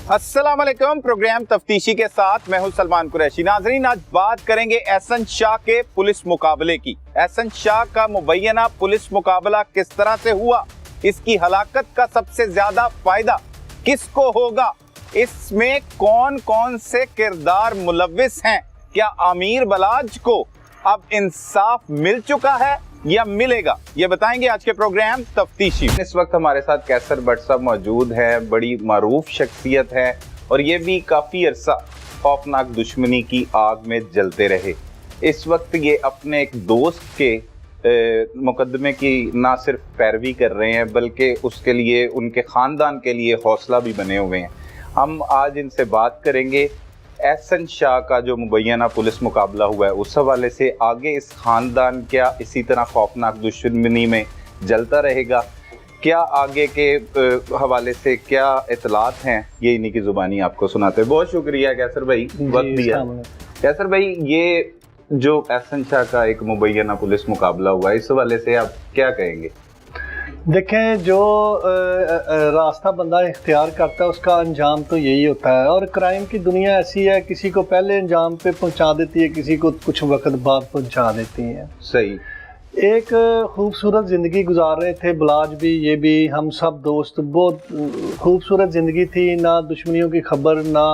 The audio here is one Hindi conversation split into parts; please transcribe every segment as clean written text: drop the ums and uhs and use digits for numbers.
अस्सलाम वालेकुम। प्रोग्राम तफ्तीशी के साथ मैं हूं सलमान कुरैशी। नाजरीन, आज बात करेंगे एहसन शाह के पुलिस मुकाबले की। एहसन शाह का मुबैना पुलिस मुकाबला किस तरह से हुआ, इसकी हलाकत का सबसे ज्यादा फायदा किसको होगा, इसमें कौन कौन से किरदार मुलव्विस हैं, क्या आमिर बलाज को अब इंसाफ मिल चुका है या मिलेगा, ये बताएंगे आज के प्रोग्राम तफ्तीशी। इस वक्त हमारे साथ कैसर भट्ट साहब मौजूद है, बड़ी मारूफ शख्सियत है और ये भी काफ़ी अरसा खौफनाक दुश्मनी की आग में जलते रहे। इस वक्त ये अपने एक दोस्त के मुकदमे की ना सिर्फ पैरवी कर रहे हैं बल्कि उसके लिए, उनके ख़ानदान के लिए हौसला भी बने हुए हैं। हम आज इनसे बात करेंगे एहसन शाह का जो मुबैना पुलिस मुकाबला हुआ है उस हवाले से, आगे इस ख़ानदान क्या इसी तरह खौफनाक दुश्मनी में जलता रहेगा, क्या आगे के हवाले से क्या इतलात हैं, ये इन्हीं की ज़ुबानी आपको सुनाते हैं। बहुत शुक्रिया कैसर भाई, वक्त दिया। कैसर भाई, ये जो एहसन शाह का एक मुबैना पुलिस मुकाबला हुआ है इस हवाले से आप क्या कहेंगे? देखें, जो रास्ता बंदा इख्तियार करता है उसका अंजाम तो यही होता है, और क्राइम की दुनिया ऐसी है, किसी को पहले अंजाम पे पहुंचा देती है, किसी को कुछ वक्त बाद पहुंचा देती है। सही। एक खूबसूरत ज़िंदगी गुजार रहे थे बलाज भी, ये भी, हम सब दोस्त। बहुत खूबसूरत ज़िंदगी थी, ना दुश्मनियों की खबर, ना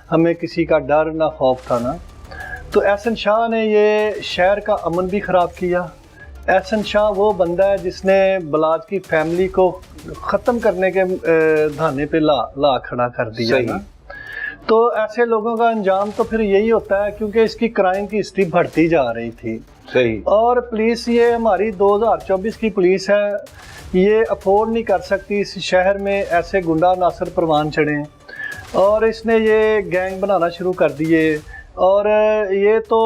हमें किसी का डर, ना खौफ था ना। तो एहसन शाह ने ये शहर का अमन भी ख़राब किया। एहसन शाह वो बंदा है जिसने बलाज की फैमिली को ख़त्म करने के धाने पे ला खड़ा कर दिया ना। तो ऐसे लोगों का अंजाम तो फिर यही होता है, क्योंकि इसकी क्राइम की हिस्ट्री बढ़ती जा रही थी। सही। और पुलिस, ये हमारी 2024 की पुलिस है, ये अफोर्ड नहीं कर सकती इस शहर में ऐसे गुंडा नासर परवान चढ़ें, और इसने ये गैंग बनाना शुरू कर दिए। और ये तो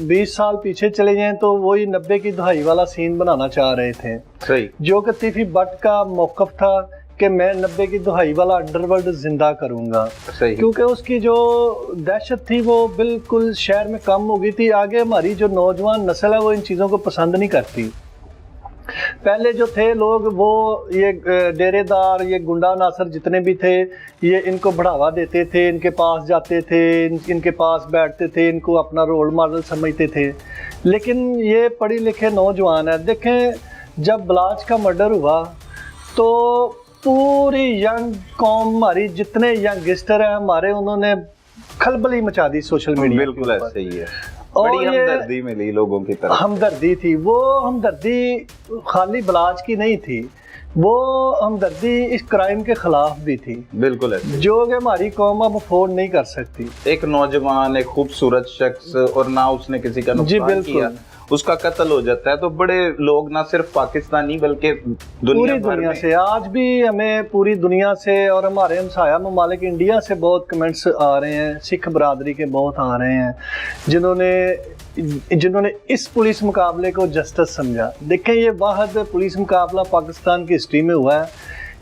20 साल पीछे चले जाएं तो वही 90 की दहाई वाला सीन बनाना चाह रहे थे। सही। जो कि तीफी भट्ट का मौक़िफ़ था कि मैं 90 की दहाई वाला अंडरवर्ल्ड जिंदा करूंगा। सही। क्योंकि उसकी जो दहशत थी वो बिल्कुल शहर में कम हो गई थी। आगे हमारी जो नौजवान नस्ल है वो इन चीज़ों को पसंद नहीं करती। पहले जो थे लोग, वो ये डेरेदार, ये गुंडा नासर जितने भी थे, ये इनको बढ़ावा देते थे, इनके पास जाते थे, इनके पास बैठते थे, इनको अपना रोल मॉडल समझते थे। लेकिन ये पढ़े लिखे नौजवान है। देखें, जब बलाज का मर्डर हुआ तो पूरी यंग कौम हमारी, जितने यंगस्टर हैं हमारे, उन्होंने खलबली मचा दी सोशल मीडिया। बिल्कुल ऐसे ही है। बड़ी हमदर्दी मिली लोगों की तरफ। हमदर्दी थी, वो हमदर्दी खाली बलाज की नहीं थी, वो हमदर्दी इस क्राइम के खिलाफ भी थी। बिल्कुल है, जो कि हमारी कौम अब अफोर्ड नहीं कर सकती। एक नौजवान, एक खूबसूरत शख्स, और ना उसने किसी का नुकसान किया, उसका कत्ल हो जाता है, तो बड़े लोग ना सिर्फ पाकिस्तानी बल्कि पूरी दुनिया से, आज भी हमें पूरी दुनिया से और हमारे हमसाया ममालिक इंडिया से बहुत कमेंट्स आ रहे हैं, सिख बरादरी के बहुत आ रहे हैं, जिन्होंने इस पुलिस मुकाबले को जस्टिस समझा। देखें, ये वाहिद पुलिस मुकाबला पाकिस्तान की हिस्ट्री में हुआ है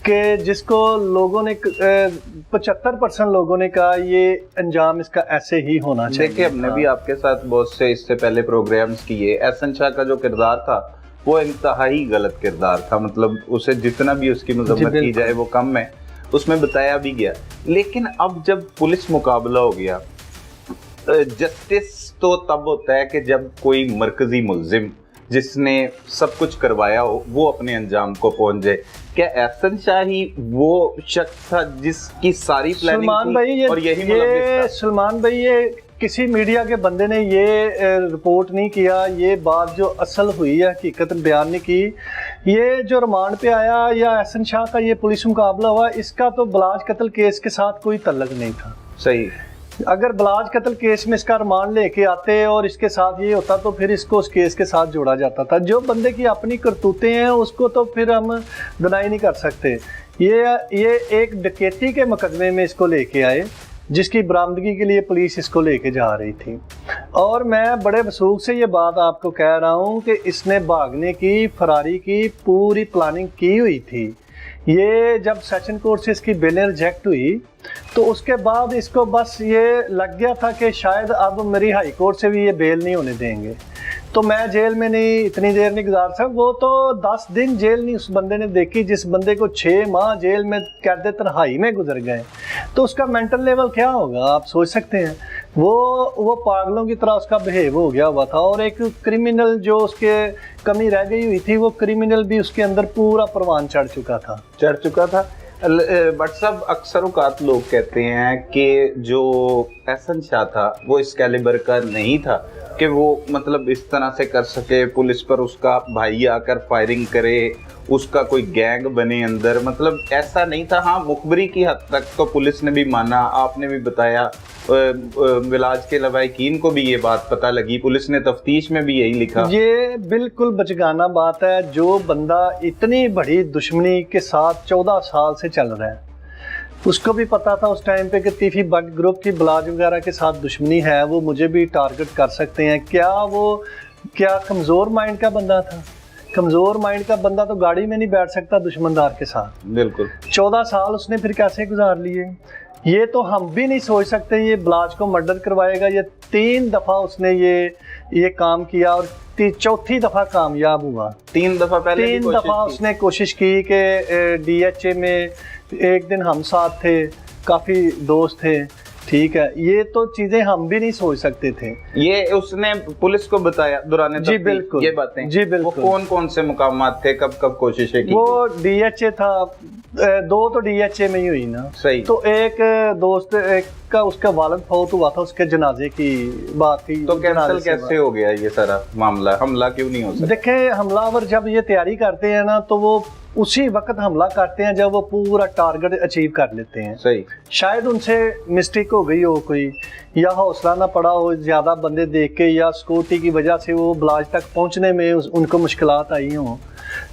कि जिसको लोगों ने 75% लोगों ने कहा ये अंजाम इसका ऐसे ही होना चाहिए। देखिए, हमने भी आपके साथ बहुत से इससे पहले प्रोग्राम्स किए। एहसन शाह का जो किरदार था वो इंतहाई गलत किरदार था, मतलब उसे जितना भी उसकी मजम्मत की जाए वो कम है, उसमें बताया भी गया। लेकिन अब जब पुलिस मुकाबला हो गया, जस्टिस तो तब होता है कि जब कोई मरकजी मुल्जिम जिसने सब कुछ करवाया हो वो अपने अंजाम को पहुंच जाए। क्या एहसन शाह ही वो शख्स था जिसकी सारी प्लानिंग थी और यही ये सलमान भाई, ये किसी मीडिया के बंदे ने ये रिपोर्ट नहीं किया, ये बात जो असल हुई है हकीकत बयान नहीं की। ये जो रिमांड पे आया या एहसन शाह का ये पुलिस मुकाबला हुआ, इसका तो बलाज कत्ल केस के साथ कोई तल्लक नहीं था। सही। अगर बलाज कत्ल केस में इसका रिमांड लेके आते और इसके साथ ये होता तो फिर इसको उस केस के साथ जोड़ा जाता था। जो बंदे की अपनी करतूतें हैं उसको तो फिर हम डिनाई नहीं कर सकते। ये एक डकैती के मुकदमे में इसको लेके आए, जिसकी बरामदगी के लिए पुलिस इसको लेके जा रही थी। और मैं बड़े वसूख से ये बात आपको कह रहा हूँ कि इसने भागने की, फरारी की पूरी प्लानिंग की हुई थी। ये जब सेशन कोर्ट से इसकी बेलें रिजेक्ट हुई तो उसके बाद इसको बस ये लग गया था कि शायद अब मेरी हाई कोर्ट से भी ये बेल नहीं होने देंगे, तो मैं जेल में नहीं इतनी देर नहीं गुजार सकता। वो तो 10 दिन जेल नहीं उस बंदे ने देखी, जिस बंदे को 6 माह जेल में कैद तन्हाई में गुजर गए। तो उसका मेंटल लेवल क्या होगा आप सोच सकते हैं। वो पागलों की तरह उसका बिहेव हो गया हुआ था, और एक क्रिमिनल जो उसके कमी रह गई हुई थी, वो क्रिमिनल भी उसके अंदर पूरा परवान चढ़ चुका था। बट सब अक्सर औकात लोग कहते हैं कि जो एहसन शाह था वो इस कैलिबर का नहीं था कि वो मतलब इस तरह से कर सके, पुलिस पर उसका भाई आकर फायरिंग करे, उसका कोई गैंग बने अंदर, मतलब ऐसा नहीं था। हाँ, मुखबरी की हद तक तो पुलिस ने भी माना, आपने भी बताया, मिलाज के लवाहिकीन को भी ये बात पता लगी, पुलिस ने तफ्तीश में भी यही लिखा। ये बिल्कुल बचगाना बात है। जो बंदा इतनी बड़ी दुश्मनी के साथ 14 साल से चल रहा है, उसको भी पता था उस टाइम पे कि तीफी बट ग्रुप की ब्लाज वगैरह के साथ दुश्मनी है, वो मुझे भी टारगेट कर सकते हैं। क्या कमज़ोर माइंड का बंदा था? कमज़ोर माइंड का बंदा तो गाड़ी में नहीं बैठ सकता दुश्मनदार के साथ। बिल्कुल। 14 साल उसने फिर कैसे गुजार लिए, ये तो हम भी नहीं सोच सकते। ये ब्लाज को मर्डर करवाएगा। ये 3 दफ़ा उसने ये काम किया और चौथी दफ़ा कामयाब हुआ। 3 दफ़ा पहले 3 दफ़ा उसने कोशिश की कि DHA में एक दिन हम साथ थे, काफ़ी दोस्त थे, ठीक है। ये तो चीज़ें हम भी नहीं सोच सकते थे। ये उसने पुलिस को बताया दौरान जी बिल्कुल, ये बातें। जी बिल्कुल। वो कौन से मुकामात थे, कब कोशिशें की? वो DHA था, 2 तो DHA में ही हुई ना। सही। तो एक दोस्त एक का उसका वालिद फौत हुआ था, उसके जनाजे की बात थी। तो कैंसिल कैसे हो गया ये सारा मामला? हमला क्यों नहीं हो सकता? देखें, हमलावर जब ये तैयारी करते हैं ना, तो वो उसी वक्त हमला करते हैं जब वो पूरा टारगेट अचीव कर लेते हैं। सही। शायद उनसे मिस्टेक हो गई हो कोई, या हौसला ना पड़ा हो ज़्यादा बंदे देख के, या सिक्योरिटी की वजह से वो ब्लाज तक पहुंचने में उनको मुश्किलात आई हों।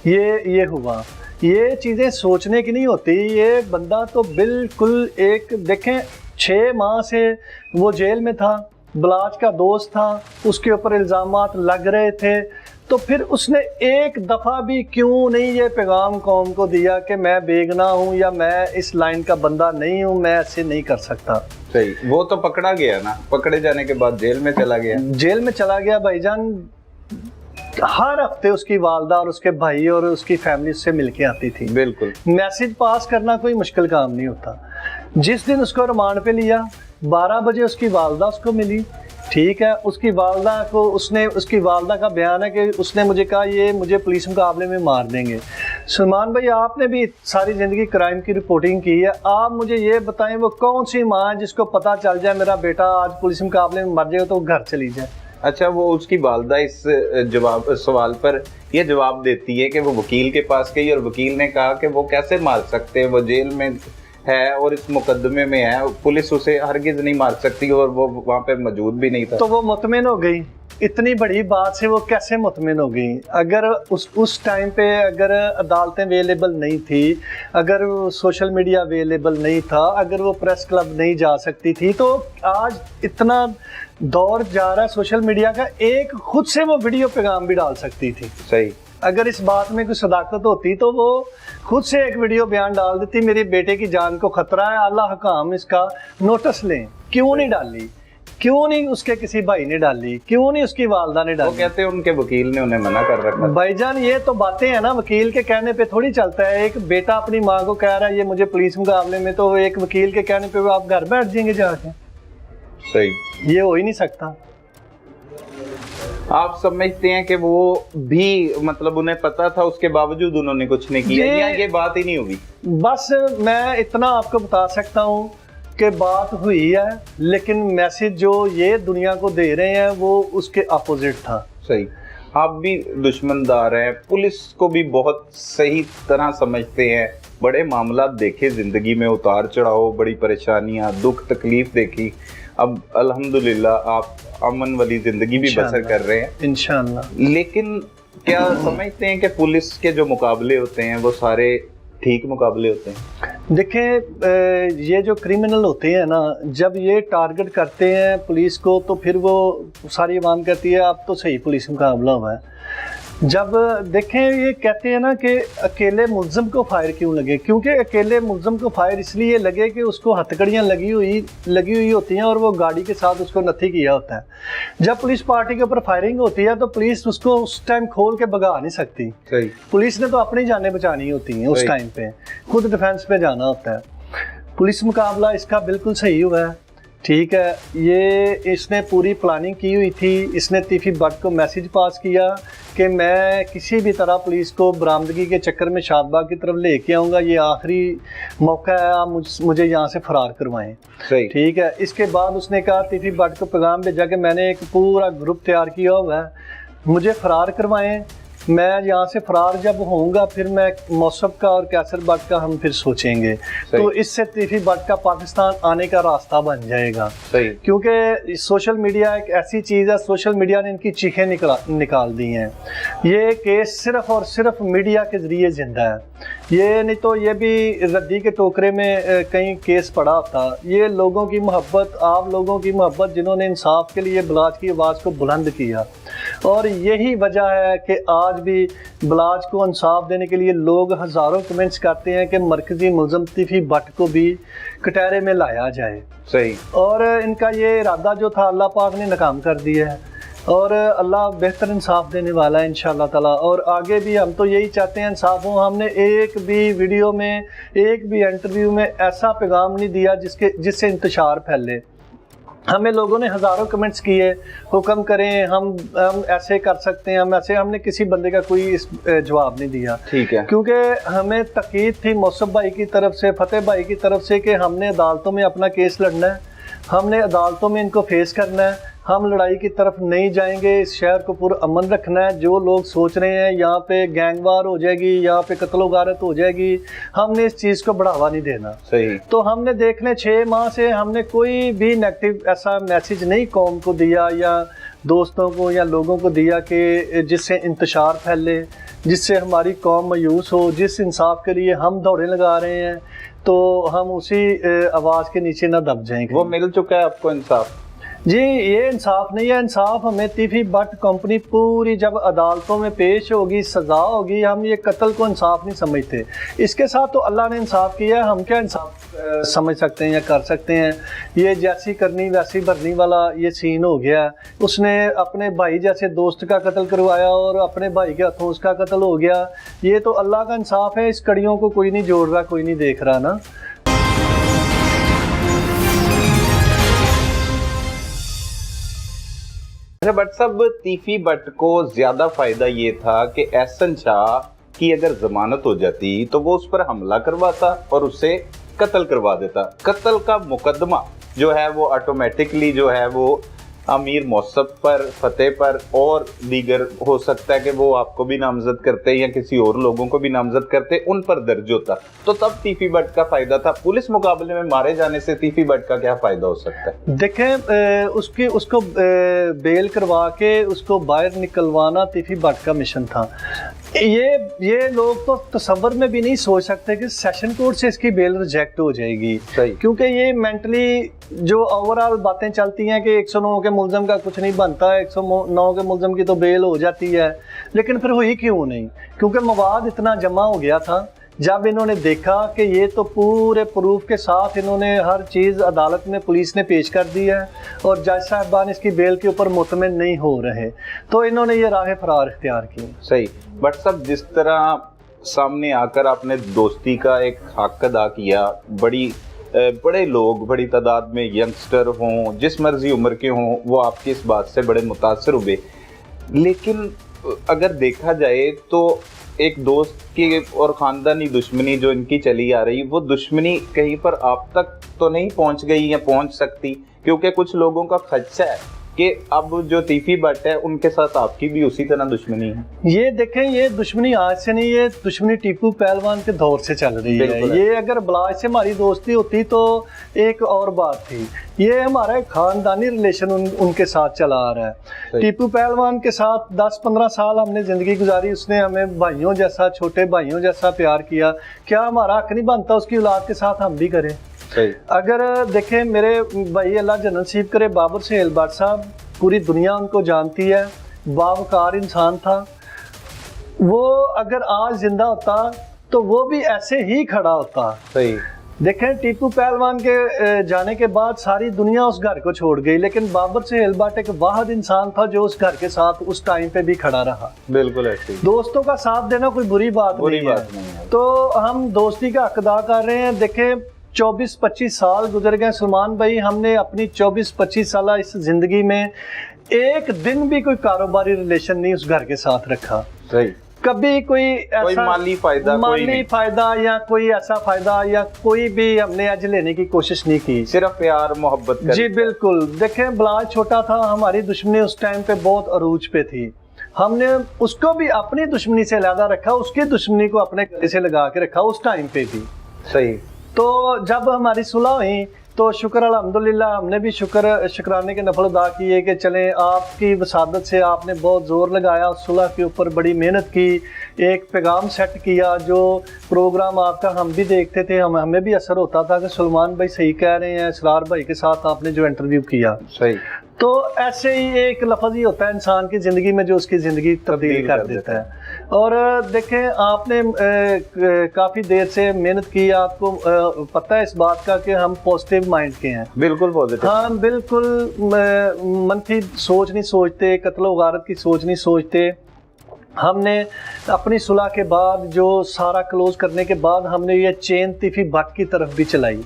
ये हुआ। ये चीज़ें सोचने की नहीं होती। ये बंदा तो बिल्कुल एक, देखें, 6 माह से वो जेल में था, ब्लाज का दोस्त था, उसके ऊपर इल्ज़ामात लग रहे थे, तो फिर उसने एक दफ़ा भी क्यों नहीं ये पैगाम कौम को दिया कि मैं बेगुनाह हूँ, या मैं इस लाइन का बंदा नहीं हूँ, मैं ऐसे नहीं कर सकता। सही। वो तो पकड़ा गया ना, पकड़े जाने के बाद जेल में चला गया। जेल में चला गया भाईजान। हर हफ्ते उसकी वालदा और उसके भाई और उसकी फैमिली उससे मिलके आती थी। बिल्कुल। मैसेज पास करना कोई मुश्किल काम नहीं होता। जिस दिन उसको रिमांड पे लिया, 12 बजे उसकी वालदा उसको मिली, ठीक है। उसकी वालदा का बयान है कि उसने मुझे कहा ये मुझे पुलिस मुकाबले में मार देंगे। सलमान भाई, आपने भी सारी ज़िंदगी क्राइम की रिपोर्टिंग की है, आप मुझे ये बताएं वो कौन सी माँ है जिसको पता चल जाए मेरा बेटा आज पुलिस मुकाबले में मर जाएगा तो घर चली जाए? अच्छा, वो उसकी वालदा इस सवाल पर ये जवाब देती है कि वो वकील के पास गई और वकील ने कहा कि वो कैसे मार सकते हैं, वो जेल में है और इस मुकदमे में है, पुलिस उसे हरगिज नहीं मार सकती, और वो वहाँ पे मौजूद भी नहीं था। तो वो मुतमिन हो गई। इतनी बड़ी बात से वो कैसे मुतमिन हो गई? अगर उस टाइम पे अगर अदालतें अवेलेबल नहीं थी, अगर सोशल मीडिया अवेलेबल नहीं था, अगर वो प्रेस क्लब नहीं जा सकती थी, तो आज इतना दौर जा रहा है सोशल मीडिया का, एक खुद से वो वीडियो पैगाम भी डाल सकती थी। सही। अगर इस बात में कोई सदाकत होती तो वो खुद से एक वीडियो बयान डाल देती, मेरे बेटे की जान को खतरा है, अल्लाह हकाम इसका नोटिस लें। क्यों नहीं डाली? क्यों नहीं उसके किसी भाई ने डाली? क्यों नहीं उसकी वालदा ने डाली? वो कहते हैं उनके वकील ने उन्हें मना कर रखा। भाईजान, ये तो बातें हैं ना, वकील के कहने पे थोड़ी चलता है। एक बेटा अपनी माँ को कह रहा है ये मुझे पुलिस मुकाबले में, तो एक वकील के कहने पे वो आप घर बैठ जाएंगे जाके? सही। ये हो ही नहीं सकता। आप समझते हैं कि वो भी मतलब उन्हें पता था, उसके बावजूद उन्होंने कुछ नहीं किया, या ये बात ही नहीं होगी? बस मैं इतना आपको बता सकता हूँ कि बात हुई है, लेकिन मैसेज जो ये दुनिया को दे रहे हैं वो उसके अपोजिट था। सही। आप भी दुश्मनदार हैं, पुलिस को भी बहुत सही तरह समझते हैं, बड़े मामला देखे जिंदगी में, उतार चढ़ाव, बड़ी परेशानियां, दुख तकलीफ देखी, अब अल्हम्दुलिल्लाह आप अमन वाली जिंदगी भी बसर कर रहे हैं इंशाअल्लाह। लेकिन क्या समझते हैं कि पुलिस के जो मुकाबले होते हैं वो सारे ठीक मुकाबले होते हैं? देखें, ये जो क्रिमिनल होते हैं ना, जब ये टारगेट करते हैं पुलिस को, तो फिर वो सारी आवाम कहती है अब तो सही पुलिस मुकाबला हुआ है। जब देखें, ये कहते हैं ना कि अकेले मुल्ज़िम को फायर क्यों लगे, क्योंकि अकेले मुल्ज़िम को फायर इसलिए लगे कि उसको हथकड़ियाँ लगी हुई होती हैं और वो गाड़ी के साथ उसको नथी किया होता है। जब पुलिस पार्टी के ऊपर फायरिंग होती है तो पुलिस उसको उस टाइम खोल के भगा नहीं सकती। पुलिस ने तो अपनी जानें बचानी होती हैं उस टाइम पे, खुद डिफेंस पे जाना होता है। पुलिस मुकाबला इसका बिल्कुल सही हुआ है, ठीक है। ये इसने पूरी प्लानिंग की हुई थी। इसने तीफी भट्ट को मैसेज पास किया कि मैं किसी भी तरह पुलिस को बरामदगी के चक्कर में शादबाग की तरफ लेके आऊँगा, ये आखिरी मौका है, आप मुझे यहाँ से फ़रार करवाएं। सही, ठीक है। इसके बाद उसने कहा, तीफी भट्ट को पैगाम भेजा कि मैंने एक पूरा ग्रुप तैयार किया हुआ है, मुझे फ़रार करवाएं। मैं यहाँ से फरार जब होऊंगा फिर मैं मौसफ का और कैसर भट्ट का हम फिर सोचेंगे। तो इससे तीफी भट्ट का पाकिस्तान आने का रास्ता बन जाएगा। सही, क्योंकि सोशल मीडिया एक ऐसी चीज़ है, सोशल मीडिया ने इनकी चीखें निकाल दी हैं। ये केस सिर्फ और सिर्फ मीडिया के ज़रिए ज़िंदा है। ये नहीं तो ये भी रद्दी के टोकरे में कहीं केस पड़ा था। ये लोगों की मोहब्बत, आप लोगों की मोहब्बत, जिन्होंने इंसाफ के लिए बलाज की आवाज़ को बुलंद किया, और यही वजह है कि आज भी बलाज को इंसाफ देने के लिए लोग हज़ारों कमेंट्स करते हैं कि मरकज़ी मुलज़म तीफी भट्ट को भी कटहरे में लाया जाए। सही। और इनका ये इरादा जो था अल्लाह पाक ने नाकाम कर दिया है, और अल्लाह बेहतर इंसाफ देने वाला है इंशाअल्लाह ताला। और आगे भी हम तो यही चाहते हैं इंसाफ हो। हमने एक भी वीडियो में, एक भी इंटरव्यू में ऐसा पैगाम नहीं दिया जिससे इंतशार फैले। हमें लोगों ने हज़ारों कमेंट्स किए, हुक्म करें, हम ऐसे कर सकते हैं, हम ऐसे, हमने किसी बंदे का कोई जवाब नहीं दिया। ठीक है। क्योंकि हमें तकीद थी मौसफ भाई की तरफ से, फतेह भाई की तरफ से कि हमने अदालतों में अपना केस लड़ना है, हमने अदालतों में इनको फेस करना है, हम लड़ाई की तरफ नहीं जाएंगे, इस शहर को पूरा अमन रखना है। जो लोग सोच रहे हैं यहाँ पे गैंगवार हो जाएगी, यहाँ पे कत्लो गारत हो जाएगी, हमने इस चीज़ को बढ़ावा नहीं देना। सही। तो हमने देखने 6 माह से हमने कोई भी नेगेटिव ऐसा मैसेज नहीं कौम को दिया या दोस्तों को या लोगों को दिया कि जिससे इंतशार फैले, जिससे हमारी कौम मायूस हो। जिस इंसाफ के लिए हम दौड़े लगा रहे हैं तो हम उसी आवाज़ के नीचे ना दब जाएंगे। वो मिल चुका है आपको इंसाफ? जी, ये इंसाफ नहीं है। इंसाफ हमें तीफी भट्ट कंपनी पूरी जब अदालतों में पेश होगी, सज़ा होगी, हम ये कत्ल को इंसाफ नहीं समझते। इसके साथ तो अल्लाह ने इंसाफ किया है, हम क्या इंसाफ समझ सकते हैं या कर सकते हैं? ये जैसी करनी वैसी भरनी वाला ये सीन हो गया। उसने अपने भाई जैसे दोस्त का कत्ल करवाया और अपने भाई के हाथों उसका कत्ल हो गया। ये तो अल्लाह का इंसाफ है, इस कड़ियों को कोई नहीं जोड़ रहा, कोई नहीं देख रहा ना। बट साहब, तीफी भट्ट को ज्यादा फायदा ये था कि एहसन शाह की अगर जमानत हो जाती तो वो उस पर हमला करवाता और उससे कत्ल करवा देता। कत्ल का मुकदमा जो है वो ऑटोमेटिकली जो है वो अमीर मौसफ पर, फतेह पर और दीगर हो सकता है कि वो आपको भी नामजद करते या किसी और लोगों को भी नामजद करते, उन पर दर्ज होता। तो तब तीफी भट्ट का फायदा था। पुलिस मुकाबले में मारे जाने से तीफी भट्ट का क्या फायदा हो सकता है? देखें, उसको बेल करवा के उसको बाहर निकलवाना तीफी भट्ट का मिशन था। ये लोग तो तसव्वुर में भी नहीं सोच सकते कि सेशन कोर्ट से इसकी बेल रिजेक्ट हो जाएगी। क्योंकि ये मेंटली जो ओवरऑल बातें चलती हैं कि 109 के मुल्ज़म का कुछ नहीं बनता, 109 के मुल्ज़म की तो बेल हो जाती है, लेकिन फिर हुई क्यों नहीं? क्योंकि मवाद इतना जमा हो गया था। जब इन्होंने देखा कि ये तो पूरे प्रूफ के साथ इन्होंने हर चीज़ अदालत में पुलिस ने पेश कर दी है और जज साहबान इसकी बेल के ऊपर मुतमिन नहीं हो रहे, तो इन्होंने ये राह फरार इख्तियार की। सही। बट सब जिस तरह सामने आकर आपने दोस्ती का एक हक अदा किया, बड़े लोग, बड़ी तादाद में यंगस्टर हों, जिस मर्जी उम्र के हों, वो आपकी इस बात से बड़े मुतासर हुए। लेकिन अगर देखा जाए तो एक दोस्त की और ख़ानदानी दुश्मनी जो इनकी चली आ रही, वो दुश्मनी कहीं पर आप तक तो नहीं पहुंच गई या पहुंच सकती, क्योंकि कुछ लोगों का खदशा है कि अब जो तीफी भट्ट है उनके साथ आपकी भी उसी तरह दुश्मनी है। ये देखें, ये दुश्मनी आज से नहीं, ये दुश्मनी टीपू पहलवान के दौर से चल रही है। ये अगर बलाज से हमारी दोस्ती होती तो एक और बात थी। ये हमारा खानदानी रिलेशन उनके साथ चला आ रहा है। टीपू पहलवान के साथ 10-15 साल हमने ज़िंदगी गुजारी, उसने हमें भाइयों जैसा, छोटे भाइयों जैसा प्यार किया। क्या हमारा हक नहीं बनता उसकी औलाद के साथ हम भी करें? अगर देखें, मेरे भाई अल्लाह जन्नत नसीब करे, बाबर सुहेल भट्ट साहब, पूरी दुनिया उनको जानती है, बावकार इंसान था वो। अगर आज जिंदा होता तो वो भी ऐसे ही खड़ा होता। सही। देखें, टीपू पहलवान के जाने के बाद सारी दुनिया उस घर को छोड़ गई, लेकिन बाबर सुहेल भट्ट एक वाहिद इंसान था जो उस घर के साथ उस टाइम पे भी खड़ा रहा। बिल्कुल ऐसे। दोस्तों का साथ देना कोई बुरी बात नहीं है। तो हम दोस्ती का हक अदा कर रहे हैं। देखें, 24-25 साल गुजर गए सलमान भाई, हमने अपनी 24-25 साल इस जिंदगी में एक दिन भी कोई कारोबारी रिलेशन नहीं उस घर के साथ रखा। सही। कभी कोई ऐसा माली फायदा या कोई ऐसा फायदा या कोई भी हमने आज लेने की कोशिश नहीं की, सिर्फ प्यार मोहब्बत। जी बिल्कुल। देखें, बलाज छोटा था, हमारी दुश्मनी उस टाइम पे बहुत अरूज पे थी, हमने उसको भी अपनी दुश्मनी से अलहदा रखा, उसकी दुश्मनी को अपने गले से लगा के रखा उस टाइम पे भी। सही। तो जब हमारी सुलह हुई तो शुक्र अल्हम्दुलिल्लाह, हमने भी शुक्राने के नफल अदा किए कि चलें, आपकी वसादत से आपने बहुत ज़ोर लगाया उस सुलह के ऊपर, बड़ी मेहनत की, एक पैगाम सेट किया। जो प्रोग्राम आपका हम भी देखते थे, हमें भी असर होता था कि सलमान भाई सही कह रहे हैं, इसरार भाई के साथ आपने जो इंटरव्यू किया। सही। तो ऐसे ही एक लफ्ज़ ही होता है इंसान की ज़िंदगी में जो उसकी ज़िंदगी तब्दील कर देता है। और देखें, आपने काफ़ी देर से मेहनत की, आपको पता है इस बात का कि हम पॉजिटिव माइंड के हैं। बिल्कुल पॉजिटिव। हाँ बिल्कुल, मनफी सोच नहीं सोचते, कत्ल गारत की सोच नहीं सोचते। हमने अपनी सुलह के बाद, जो सारा क्लोज करने के बाद, हमने ये चेन तिफी भट्ट की तरफ भी चलाई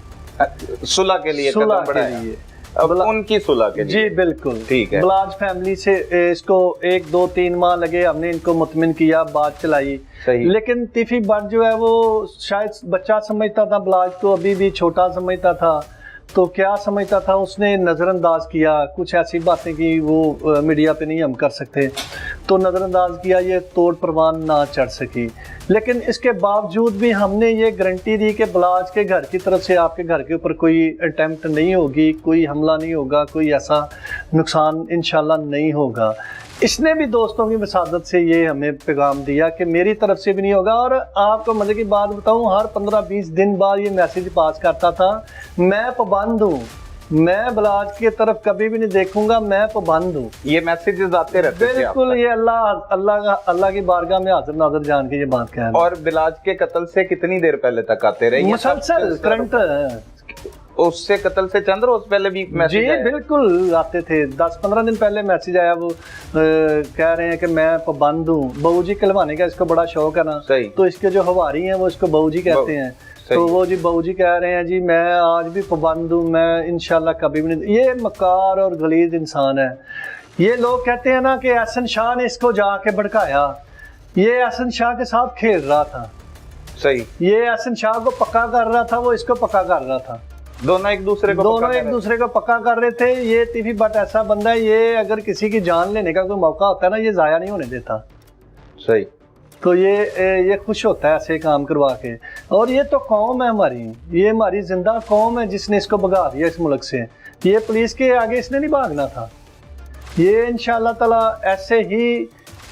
सुलह के लिए, सुलह के लिए, अब उनकी सुलह के लिए। जी बिल्कुल, ठीक है। बलाज फैमिली से इसको 1-2-3 माह लगे, हमने इनको मुतमिन किया, बात चलाई। सही। लेकिन तिफी भट्ट जो है वो शायद बच्चा समझता था, बलाज को अभी भी छोटा समझता था, तो क्या समझता था, उसने नज़रअंदाज किया, कुछ ऐसी बातें की वो मीडिया पे नहीं हम कर सकते, तो नज़रअंदाज किया, ये तोड़ परवान ना चढ़ सकी। लेकिन इसके बावजूद भी हमने ये गारंटी दी कि बलाज के घर की तरफ से आपके घर के ऊपर कोई अटेम्प्ट नहीं होगी, कोई हमला नहीं होगा, कोई ऐसा नुकसान इंशाल्लाह नहीं होगा। इसने भी दोस्तों की मसादत से ये हमें पैगाम दिया कि मेरी तरफ से भी नहीं होगा। और आपको मजे की बात बताऊं, हर 15-20 दिन बाद ये मैसेज पास करता था, मैं पाबंद हूँ, मैं बलाज की तरफ कभी भी नहीं देखूंगा, मैं पाबंद हूँ। ये मैसेजेस आते रहते थे? बिल्कुल, ये अल्लाह की बारगाह में हाजिर नाज़र जान के ये बात कह रहे हैं। और बिलाज के कत्ल से कितनी देर पहले तक आते रहे? मुसलसल करंट, उससे कत्ल से चंद रोज पहले भी मैसेज जी बिल्कुल आते थे। 10-15 दिन पहले मैसेज आया, वो कह रहे हैं कि मैं पाबंद हूँ। बहू जी कहलवाने का इसको बड़ा शौक है ना, तो इसके जो हवारी हैं वो इसको बहू जी कहते हैं। तो वो जी बहू जी कह रहे हैं, जी मैं आज भी पाबंद हूँ, मैं इंशाल्लाह कभी भी नहीं। ये मकार और गलीज इंसान है। ये लोग कहते हैं ना कि एहसन शाह ने इसको जाके भड़काया, ये एहसन शाह के साथ खेल रहा था। सही। ये एहसन शाह को पक्का कर रहा था, वो इसको पक्का कर रहा था, दोनों एक दूसरे को पक्का कर रहे थे। ये तिफी भट्ट ऐसा बंदा है, ये अगर किसी की जान लेने का कोई मौका होता है ना, ये जाया नहीं होने देता। सही। तो ये खुश होता है ऐसे काम करवा के। और ये तो कौम है हमारी, ये हमारी जिंदा कौम है जिसने इसको भगा दिया इस मुल्क से। ये पुलिस के आगे इसने नहीं भागना था। ये इंशाअल्लाह ताला ऐसे ही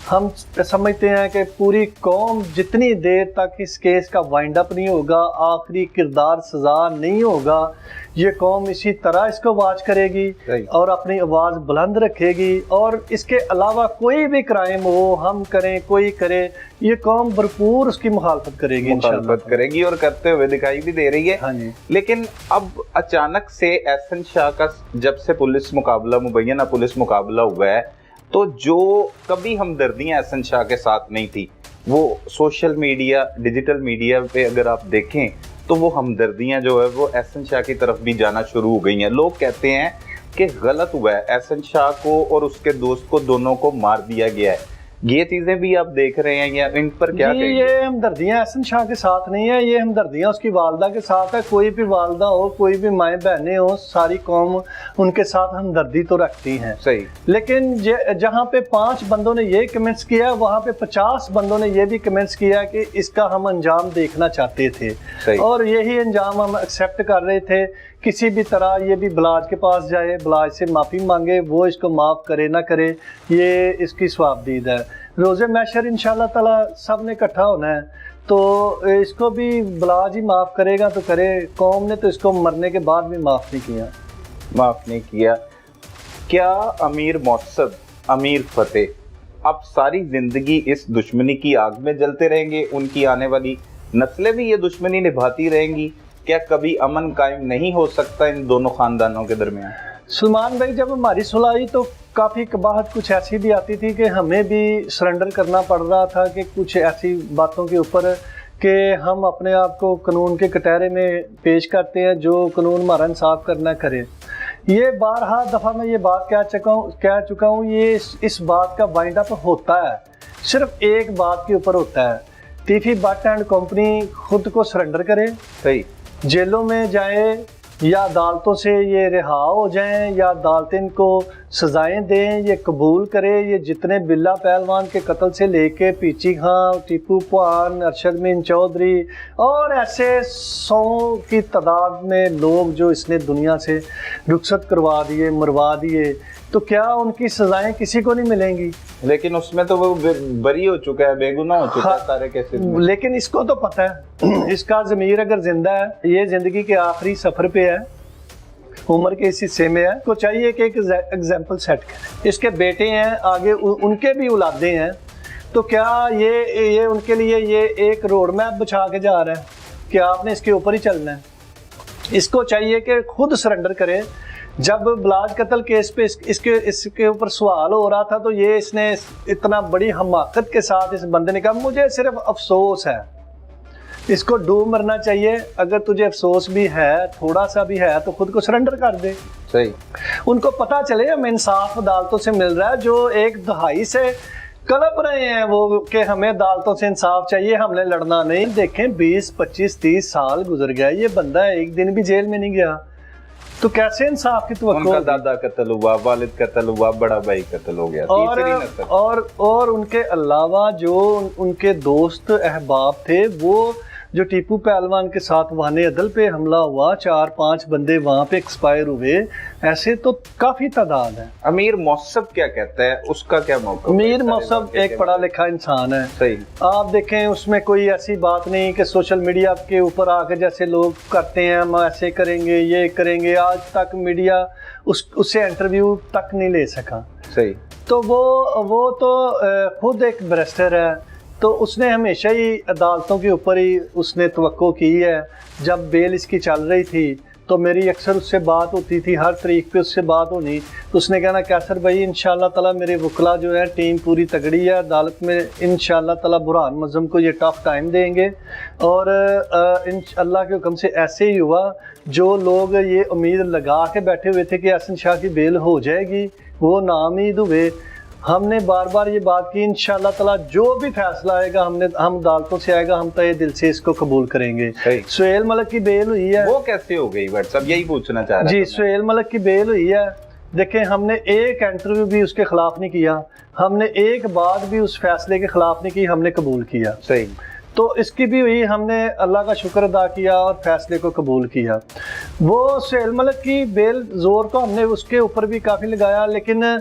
हम समझते हैं कि पूरी कौम जितनी देर तक इस केस का वाइंड अप नहीं होगा, आखिरी किरदार सजा नहीं होगा, ये कौम इसी तरह इसको वाच करेगी और अपनी आवाज़ बुलंद रखेगी। और इसके अलावा कोई भी क्राइम हो, हम करें कोई करे, ये कौम भरपूर उसकी मुखालफत करेगी, मुखालफत करेगी और करते हुए दिखाई भी दे रही है। हाँ जी। लेकिन अब अचानक से एहसन शाह का जब से पुलिस मुकाबला, मुबैना पुलिस मुकाबला हुआ है, तो जो कभी हमदर्दियां एहसन शाह के साथ नहीं थी, वो सोशल मीडिया, डिजिटल मीडिया पे अगर आप देखें तो वो हमदर्दियां जो है वो एहसन शाह की तरफ भी जाना शुरू हो गई हैं। लोग कहते हैं कि गलत हुआ है, एहसन शाह को और उसके दोस्त को दोनों को मार दिया गया है। ये चीजें भी आप देख रहे हैं या इन पर क्या कहेंगे? ये हमदर्दियां एहसन शाह के साथ नहीं है, ये हमदर्दियां उसकी वालदा के साथ है। कोई भी वालदा हो, कोई भी माएँ बहनें हो, सारी कौम उनके साथ हमदर्दी तो रखती हैं। सही। लेकिन जहाँ पे 5 बंदों ने ये कमेंट्स किया, वहाँ पे 50 बंदों ने ये भी कमेंट्स किया कि इसका हम अंजाम देखना चाहते थे और यही अंजाम हम एक्सेप्ट कर रहे थे। किसी भी तरह ये भी बलाज के पास जाए, बलाज से माफ़ी मांगे, वो इसको माफ़ करे ना करे, ये इसकी स्वाबदीद है। रोज़े महशर इंशाल्लाह ताला सब ने इकट्ठा होना है, तो इसको भी बलाज ही माफ़ करेगा तो करे। कौम ने तो इसको मरने के बाद भी माफ़ नहीं किया। क्या अमीर मौसद, अमीर फतेह अब सारी ज़िंदगी इस दुश्मनी की आग में जलते रहेंगे? उनकी आने वाली नस्लें भी ये दुश्मनी निभाती रहेंगी? क्या कभी अमन कायम नहीं हो सकता इन दोनों खानदानों के दरमियान? सलमान भाई, जब हमारी सुलह हुई तो काफ़ी कबाहत कुछ ऐसी भी आती थी कि हमें भी सरेंडर करना पड़ रहा था कि कुछ ऐसी बातों के ऊपर कि हम अपने आप को कानून के कटहरे में पेश करते हैं, जो कानून हमारा इंसाफ करना करे। ये बारहा दफ़ा मैं ये बात कह चुका हूँ, ये इस बात का वाइंड अप होता है सिर्फ एक बात के ऊपर होता है, टीफी भट्ट एंड कंपनी खुद को सरेंडर करे, सही, जेलों में जाए या अदालतों से ये रिहा हो जाएं या अदालतें इनको सजाएं दें, ये कबूल करे। ये जितने बिल्ला पहलवान के कत्ल से लेके पीची खां, टीपू पुआन, अरशद मीन चौधरी और ऐसे 100 की तादाद में लोग जो इसने दुनिया से रुखसत करवा दिए, मरवा दिए, तो क्या उनकी सजाएं किसी को नहीं मिलेंगी? लेकिन उसमें तो वो बरी हो चुका है, बेगुनाह हो चुका है सारे केसेस में। लेकिन इसको तो पता है, इसका ज़मीर अगर जिंदा है, ये जिंदगी के आखिरी सफर पे है, उम्र के इस हिस्से में है, तो चाहिए कि एक एग्जाम्पल सेट करें। इसके बेटे हैं, आगे उनके भी औलादे हैं, तो क्या ये उनके लिए ये एक रोड मैप बिछा के जा रहा है कि आपने इसके ऊपर ही चलना है? इसको चाहिए कि खुद सरेंडर करे। जब बलाज कत्ल केस पे इसके ऊपर सवाल हो रहा था, तो ये इसने इतना बड़ी हमाकत के साथ इस बंदे ने कहा, मुझे सिर्फ अफसोस है, इसको डूब मरना चाहिए। अगर तुझे अफसोस भी है, थोड़ा सा भी है, तो खुद को सरेंडर कर दे। सही, उनको पता चले हम इंसाफ अदालतों से मिल रहा है, जो एक दहाई से कलप रहे हैं वो कि हमें अदालतों से इंसाफ चाहिए, हमने लड़ना नहीं। देखें 20, 25, 30 साल गुजर गया, ये बंदा एक दिन भी जेल में नहीं गया, तो कैसे इंसाफ की तवक्को? उनका दादा कत्ल हुआ, वालिद कत्ल हुआ, बड़ा भाई कत्ल हो गया, और उनके अलावा जो उनके दोस्त अहबाब थे, वो जो टीपू पहलवान के साथ वाने अदल पे हमला हुआ, 4-5 बंदे वहाँ पे एक्सपायर हुए, ऐसे तो काफ़ी तादाद है। अमीर मौसब क्या कहता है, उसका क्या मौका? अमीर मौसब एक पढ़ा लिखा इंसान है। सही, आप देखें उसमें कोई ऐसी बात नहीं कि सोशल मीडिया के ऊपर आके जैसे लोग करते हैं, हम ऐसे करेंगे, ये करेंगे। आज तक मीडिया उससे इंटरव्यू तक नहीं ले सका। सही, तो वो तो खुद एक बैरिस्टर है, तो उसने हमेशा ही अदालतों के ऊपर ही उसने तवक्को की है। जब बेल इसकी चल रही थी तो मेरी अक्सर उससे बात होती थी, हर तारीख पे उससे बात होनी, तो उसने कहना, कैसर भाई इंशाल्लाह ताला मेरे वकला जो है टीम पूरी तगड़ी है, अदालत में इंशाल्लाह ताला बुरहान मज़म को ये टफ टाइम देंगे। और अल्लाह के हुक्म से ऐसे ही हुआ। जो लोग ये उम्मीद लगा के बैठे हुए थे कि एहसन शाह की बेल हो जाएगी, वो नाउम्मीद हुए। हमने बार बार ये बात की, इंशाल्लाह ताला जो भी फैसला आएगा हम अदालतों से आएगा, हम तय दिल से इसको कबूल करेंगे। सुहेल मलिक की बेल हुई है, वो कैसे हो गई? व्हाट्सएप यही पूछना चाह रहा जी। सुहेल मलिक की बेल हुई है। देखें, हमने एक इंटरव्यू भी उसके खिलाफ नहीं किया, हमने एक बात भी उस फैसले के खिलाफ नहीं की, हमने कबूल किया। सही, तो इसकी भी हुई, हमने अल्लाह का शुक्र अदा किया और फैसले को कबूल किया। वो सुहेल मलिक की बेल जोर तो हमने उसके ऊपर भी काफ़ी लगाया, लेकिन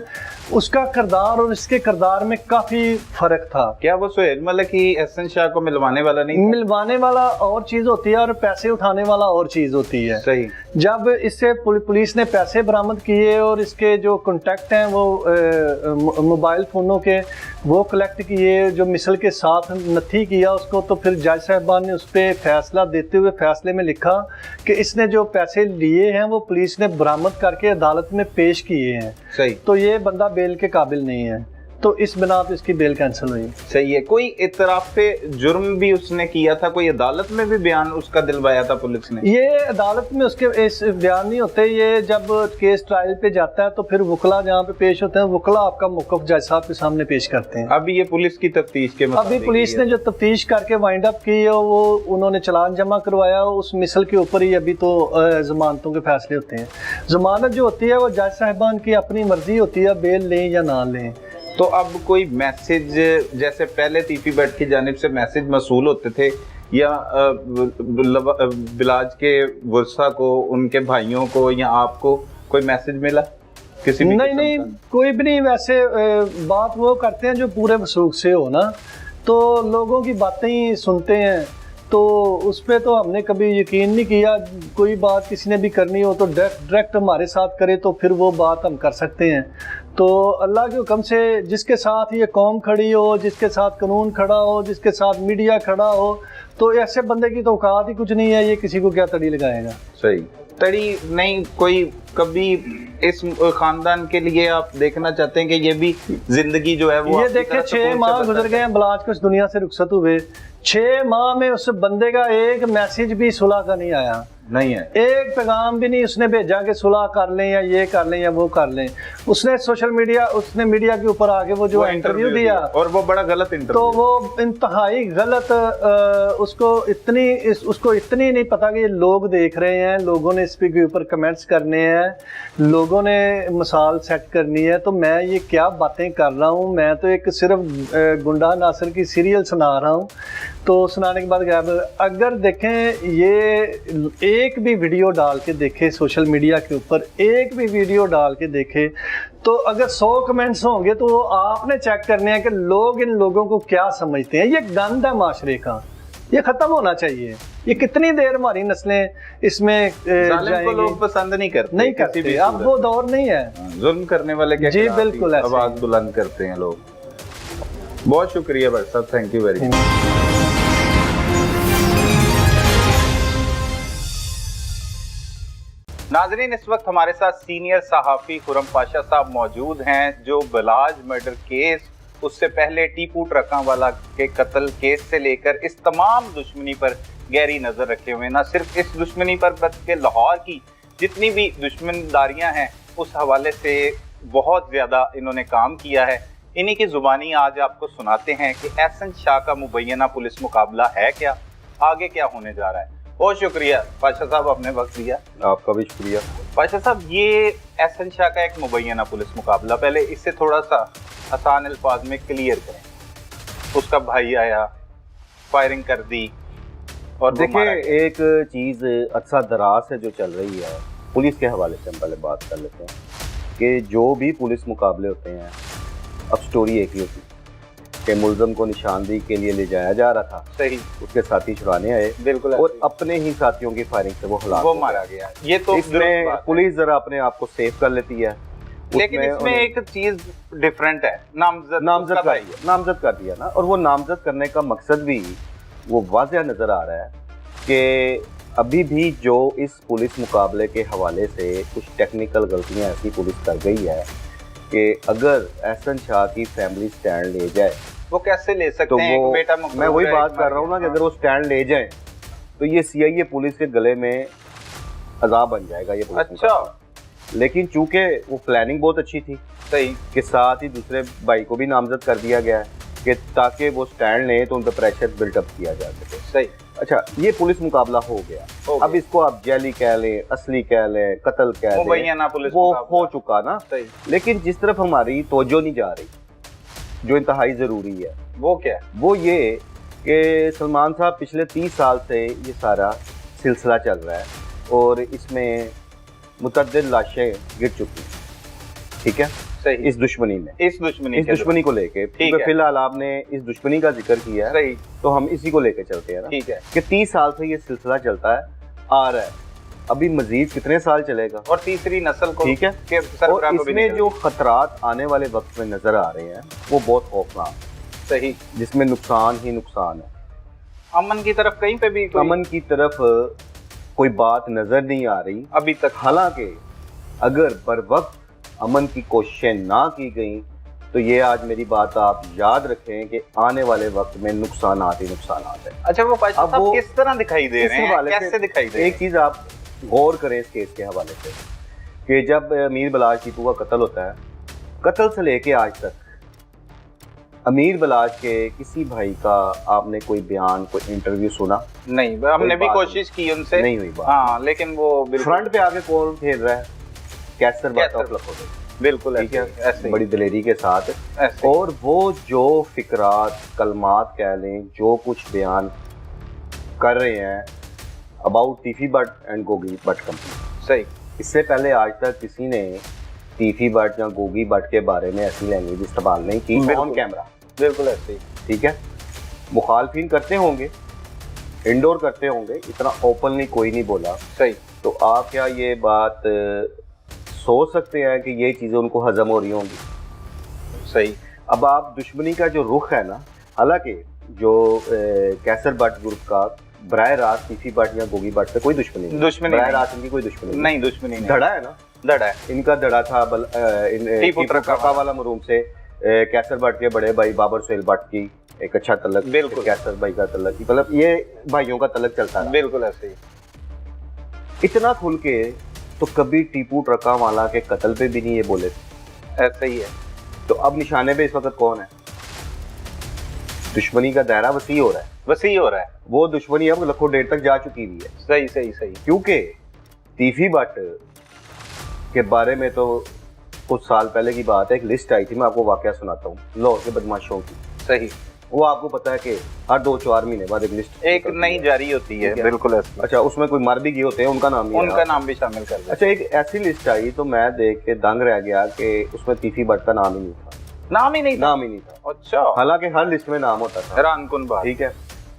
उसका किरदार और इसके किरदार में काफ़ी फ़र्क था। क्या वो सुहेल मलिक ही एहसन शाह को मिलवाने वाला नहीं? मिलवाने वाला और चीज़ होती है और पैसे उठाने वाला और चीज़ होती है। सही, जब इससे पुलिस ने पैसे बरामद किए और इसके जो कॉन्टैक्ट हैं वो मोबाइल फ़ोनों के वो कलेक्ट किए, जो मिसल के साथ नथी किया उसको, तो फिर जज साहबान ने उस पर फैसला देते हुए फैसले में लिखा कि इसने जो पैसे लिए हैं वो पुलिस ने बरामद करके अदालत में पेश किए हैं। सही, तो ये बंदा बेल के काबिल नहीं है, तो इस बिना पे इसकी बेल कैंसिल हुई। सही है। कोई इतराफे जुर्म भी उसने किया था, कोई अदालत में भी बयान उसका दिलवाया था पुलिस ने? ये अदालत में उसके इस बयान नहीं होते, ये जब केस ट्रायल पे जाता है तो फिर वकला जहाँ पे पेश होते हैं, वकला आपका मौक़िफ़ जज साहब के सामने पेश करते हैं। अभी ये पुलिस की तफ्तीश के अभी पुलिस ने जो तफ्तीश करके वाइंड अप की है, वो उन्होंने चलान जमा करवाया, उस मिसल के ऊपर ही अभी तो जमानतों के फैसले होते हैं। जमानत जो होती है वो जज साहबान की अपनी मर्जी होती है, बेल लें या ना लें। तो अब कोई मैसेज, जैसे पहले टीपी भट्ट की जानिब से मैसेज मसूल होते थे, या बिलाज के वर्षा को, उनके भाइयों को या आपको कोई मैसेज मिला किसी भी? नहीं, कोई भी नहीं। वैसे बात वो करते हैं जो पूरे वसूख से हो ना, तो लोगों की बातें ही सुनते हैं, तो उस पर तो हमने कभी यकीन नहीं किया। कोई बात किसी ने भी करनी हो तो डायरेक्ट हमारे साथ करे, तो फिर वो बात हम कर सकते हैं। तो अल्लाह के हुक्म से जिसके साथ ये कौम खड़ी हो, जिसके साथ कानून खड़ा हो, जिसके साथ मीडिया खड़ा हो, तो ऐसे बंदे की तो औकात ही कुछ नहीं है, ये किसी को क्या तड़ी लगाएगा। सही, तड़ी नहीं, कोई कभी इस खानदान के लिए आप देखना चाहते हैं कि ये भी जिंदगी जो है वो ये आपकी देखिए तरह 6 सुकून से माह बसर गुजर गए हैं बलाज को इस दुनिया से रुखसत हुए। 6 माह में उस बंदे का एक मैसेज भी सुलह का नहीं आया, नहीं है। एक पैगाम भी नहीं उसने भेजा कि सुलह कर लें या ये कर लें या वो कर लें। उसने सोशल मीडिया, उसने मीडिया के ऊपर आके वो जो इंटरव्यू दिया, और वो बड़ा गलत तो इंटरव्यू, वो इंतहाई गलत। उसको इतनी नहीं पता कि ये लोग देख रहे हैं, लोगों ने इस पे के ऊपर कमेंट्स करने हैं, लोगों ने मिसाल सेट करनी है। तो मैं ये क्या बातें कर रहा हूँ, मैं तो एक सिर्फ गुंडा नासिर की सीरियल सुना रहा हूँ। तो सुनाने के बाद गायब। अगर देखें ये एक भी वीडियो डाल के देखे सोशल मीडिया के ऊपर, एक भी वीडियो डाल के देखे, तो अगर 100 कमेंट्स होंगे तो आपने चेक करने हैं कि लोग इन लोगों को क्या समझते हैं। ये गंद है माशरे का, ये खत्म होना चाहिए। ये कितनी देर हमारी नस्लें इसमें जालिम को लोग पसंद नहीं करते, नहीं करते। अब वो दौर नहीं है, जुल्म करने वाले के जी बिल्कुल आवाज बुलंद करते हैं लोग। बहुत शुक्रिया भाई साहब, थैंक यू वेरी मच। नाजरीन, इस वक्त हमारे साथ सीनियर सहाफ़ी खुरम पाशा साहब मौजूद हैं, जो बलाज मर्डर केस, उससे पहले टीपू ट्रकांवाला के कत्ल केस से लेकर इस तमाम दुश्मनी पर गहरी नज़र रखे हुए। ना सिर्फ इस दुश्मनी पर बल्कि लाहौर की जितनी भी दुश्मनदारियां हैं उस हवाले से बहुत ज़्यादा इन्होंने काम किया है। इन्हीं की ज़ुबानी आज आपको सुनाते हैं कि एहसन शाह का मुबैना पुलिस मुकाबला है क्या, आगे क्या होने जा रहा है। बहुत शुक्रिया पाशा साहब, आपने वक्त दिया। आपका भी शुक्रिया। पाशा साहब, ये एहसन शाह का एक मुबैना पुलिस मुकाबला, पहले इससे थोड़ा सा आसान अल्फाज में क्लियर करें। उसका भाई आया, फायरिंग कर दी, और देखिए एक चीज़ अरसा दराज से जो चल रही है पुलिस के हवाले से हम पहले बात कर लेते हैं कि जो भी पुलिस मुकाबले होते हैं, अब स्टोरी एक ही होती है कि मुल्ज़म को निशानदेही के लिए ले जाया जा रहा था, सही, उसके साथी छुड़ाने आए, बिल्कुल, और अपने ही साथियों की फायरिंग से वो हलाक वो मारा गया। ये तो इसमें पुलिस जरा अपने आप को सेव कर लेती है, लेकिन इसमें एक चीज डिफरेंट है, नामजद कर दिया ना। और वो नामजद करने का मकसद भी वो वाज़ह नज़र आ रहा है कि अभी भी जो इस पुलिस मुकाबले के हवाले से कुछ टेक्निकल गलतियां ऐसी पुलिस कर गई है कि अगर एहसन शाह की फैमिली स्टैंड ले जाए, वो कैसे ले सकते तो हैं? वो बेटा मैं वही बात कर रहा हूँ ना कि अगर वो स्टैंड ले जाए तो ये CIA पुलिस के गले में अजाब बन जाएगा ये पुलिस। अच्छा, लेकिन चूंकि वो प्लानिंग बहुत अच्छी थी, सही, के साथ ही दूसरे भाई को भी नामजद कर दिया गया है कि ताकि वो स्टैंड लें तो उन पर प्रेशर बिल्टअप किया जा सके। सही, अच्छा, ये पुलिस मुकाबला हो गया। अब इसको आप जैली कह लें, असली कह लें, कत्ल कह लें, वो हो चुका ना। सही। लेकिन जिस तरफ हमारी तवज्जो नहीं जा रही, जो इंतहाई ज़रूरी है, वो क्या है? वो ये कि सलमान साहब पिछले 30 साल से ये सारा सिलसिला चल रहा है और इसमें मुतअद्दिद लाशें गिर चुकी हैं, ठीक है, सही, इस दुश्मनी को लेके। फिलहाल आपने इस दुश्मनी का जिक्र किया है, सही, तो हम इसी को लेके चलते हैं ना, ठीक है, कि 30 साल से ये सिलसिला चलता है आ रहा है, अभी मजीद कितने साल चलेगा, और तीसरी नस्ल को, ठीक है, और इसमें जो खतरात आने वाले वक्त में नजर आ रहे हैं वो बहुत खौफनाक, सही, जिसमें नुकसान ही नुकसान है। अमन की तरफ कहीं पे भी अमन की तरफ कोई बात नजर नहीं आ रही अभी तक। हालांकि अगर बर वक्त अमन की कोशिशें ना की गई तो ये आज मेरी बात आप याद रखें कि आने वाले वक्त में नुकसान ही नुकसान है। अच्छा, वो पाशा साहब किस तरह दिखाई दे रहे हैं, कैसे दिखाई दे रहे हैं? एक चीज आप गौर करें इस केस के हवाले से कि जब अमीर बलाज टीपू का कत्ल होता है, कत्ल से लेके आज तक अमीर बलाज के किसी भाई का आपने कोई बयान, कोई इंटरव्यू सुना? नहीं, हमने भी कोशिश की, उनसे नहीं हुई बात। हाँ, लेकिन वो फ्रंट पे आके कौन खेल रहा है? कैसर बात, बिल्कुल, ठीक है, ऐसे बड़ी दिलेरी के साथ ऐसे। और वो जो फिक्रात, कलमात कह लें, जो कुछ बयान कर रहे हैं अबाउट टीफी बट एंड गोगी बट कंपनी, सही, इससे पहले आज तक किसी ने टीफी बट या गोगी बट के बारे में ऐसी लैंग्वेज इस्तेमाल नहीं की ऑन कैमरा। बिल्कुल ऐसे, ठीक है, मुखालफिन करते होंगे, इंडोर करते होंगे, इतना ओपनली कोई नहीं बोला। सही, तो आप क्या ये बात सोच सकते हैं कि ये चीज़ें उनको हजम हो रही होंगी? सही। अब आप दुश्मनी का जो रुख है ना, हालांकि जो कैसर बट ग्रुप का बराह रास्त टीफी बट या गोगी बट से कोई दुश्मनी नहीं, बराह रास्त इनकी कोई दुश्मनी नहीं, दुश्मनी नहीं, धड़ा है ना, धड़ा है। इनका धड़ा था टीपू टीपू ट्रका वाला मरूम से कैसर भट्ट के बड़े भाई बाबर सुहेल भट्ट की एक अच्छा तलक, बिल्कुल। कैसर भाई का तलक, मतलब ये भाइयों का तलक चलता रहा। बिल्कुल ऐसे ही। इतना खुल के तो कभी टीपू ट्रका वाला के कत्ल पे भी नहीं ये बोले थे। ऐसे ही है। तो अब निशाने पे इस वक्त कौन है? दुश्मनी का दायरा वसी हो रहा है, वसी हो रहा है। वो दुश्मनी अब लाखों डेढ़ तक जा चुकी हुई है। सही सही सही। क्योंकि तीफी भट्ट के बारे में तो कुछ साल पहले की बात है, एक लिस्ट आई थी, मैं आपको वाकया सुनाता हूँ लाहौर के बदमाशों की। सही। वो आपको पता है कि हर 2-4 महीने बाद एक लिस्ट एक नई जारी होती है। बिल्कुल ऐसे। अच्छा, उसमें कोई मर भी गए होते हैं, उनका नाम भी शामिल कर। अच्छा, एक ऐसी लिस्ट आई तो मैं देख के दंग रह गया कि उसमें तीफी भट्ट का नाम ही नहीं था। नाम ही नहीं था। अच्छा। हालांकि हर लिस्ट में नाम होता था। हैरानकुन बात। ठीक है।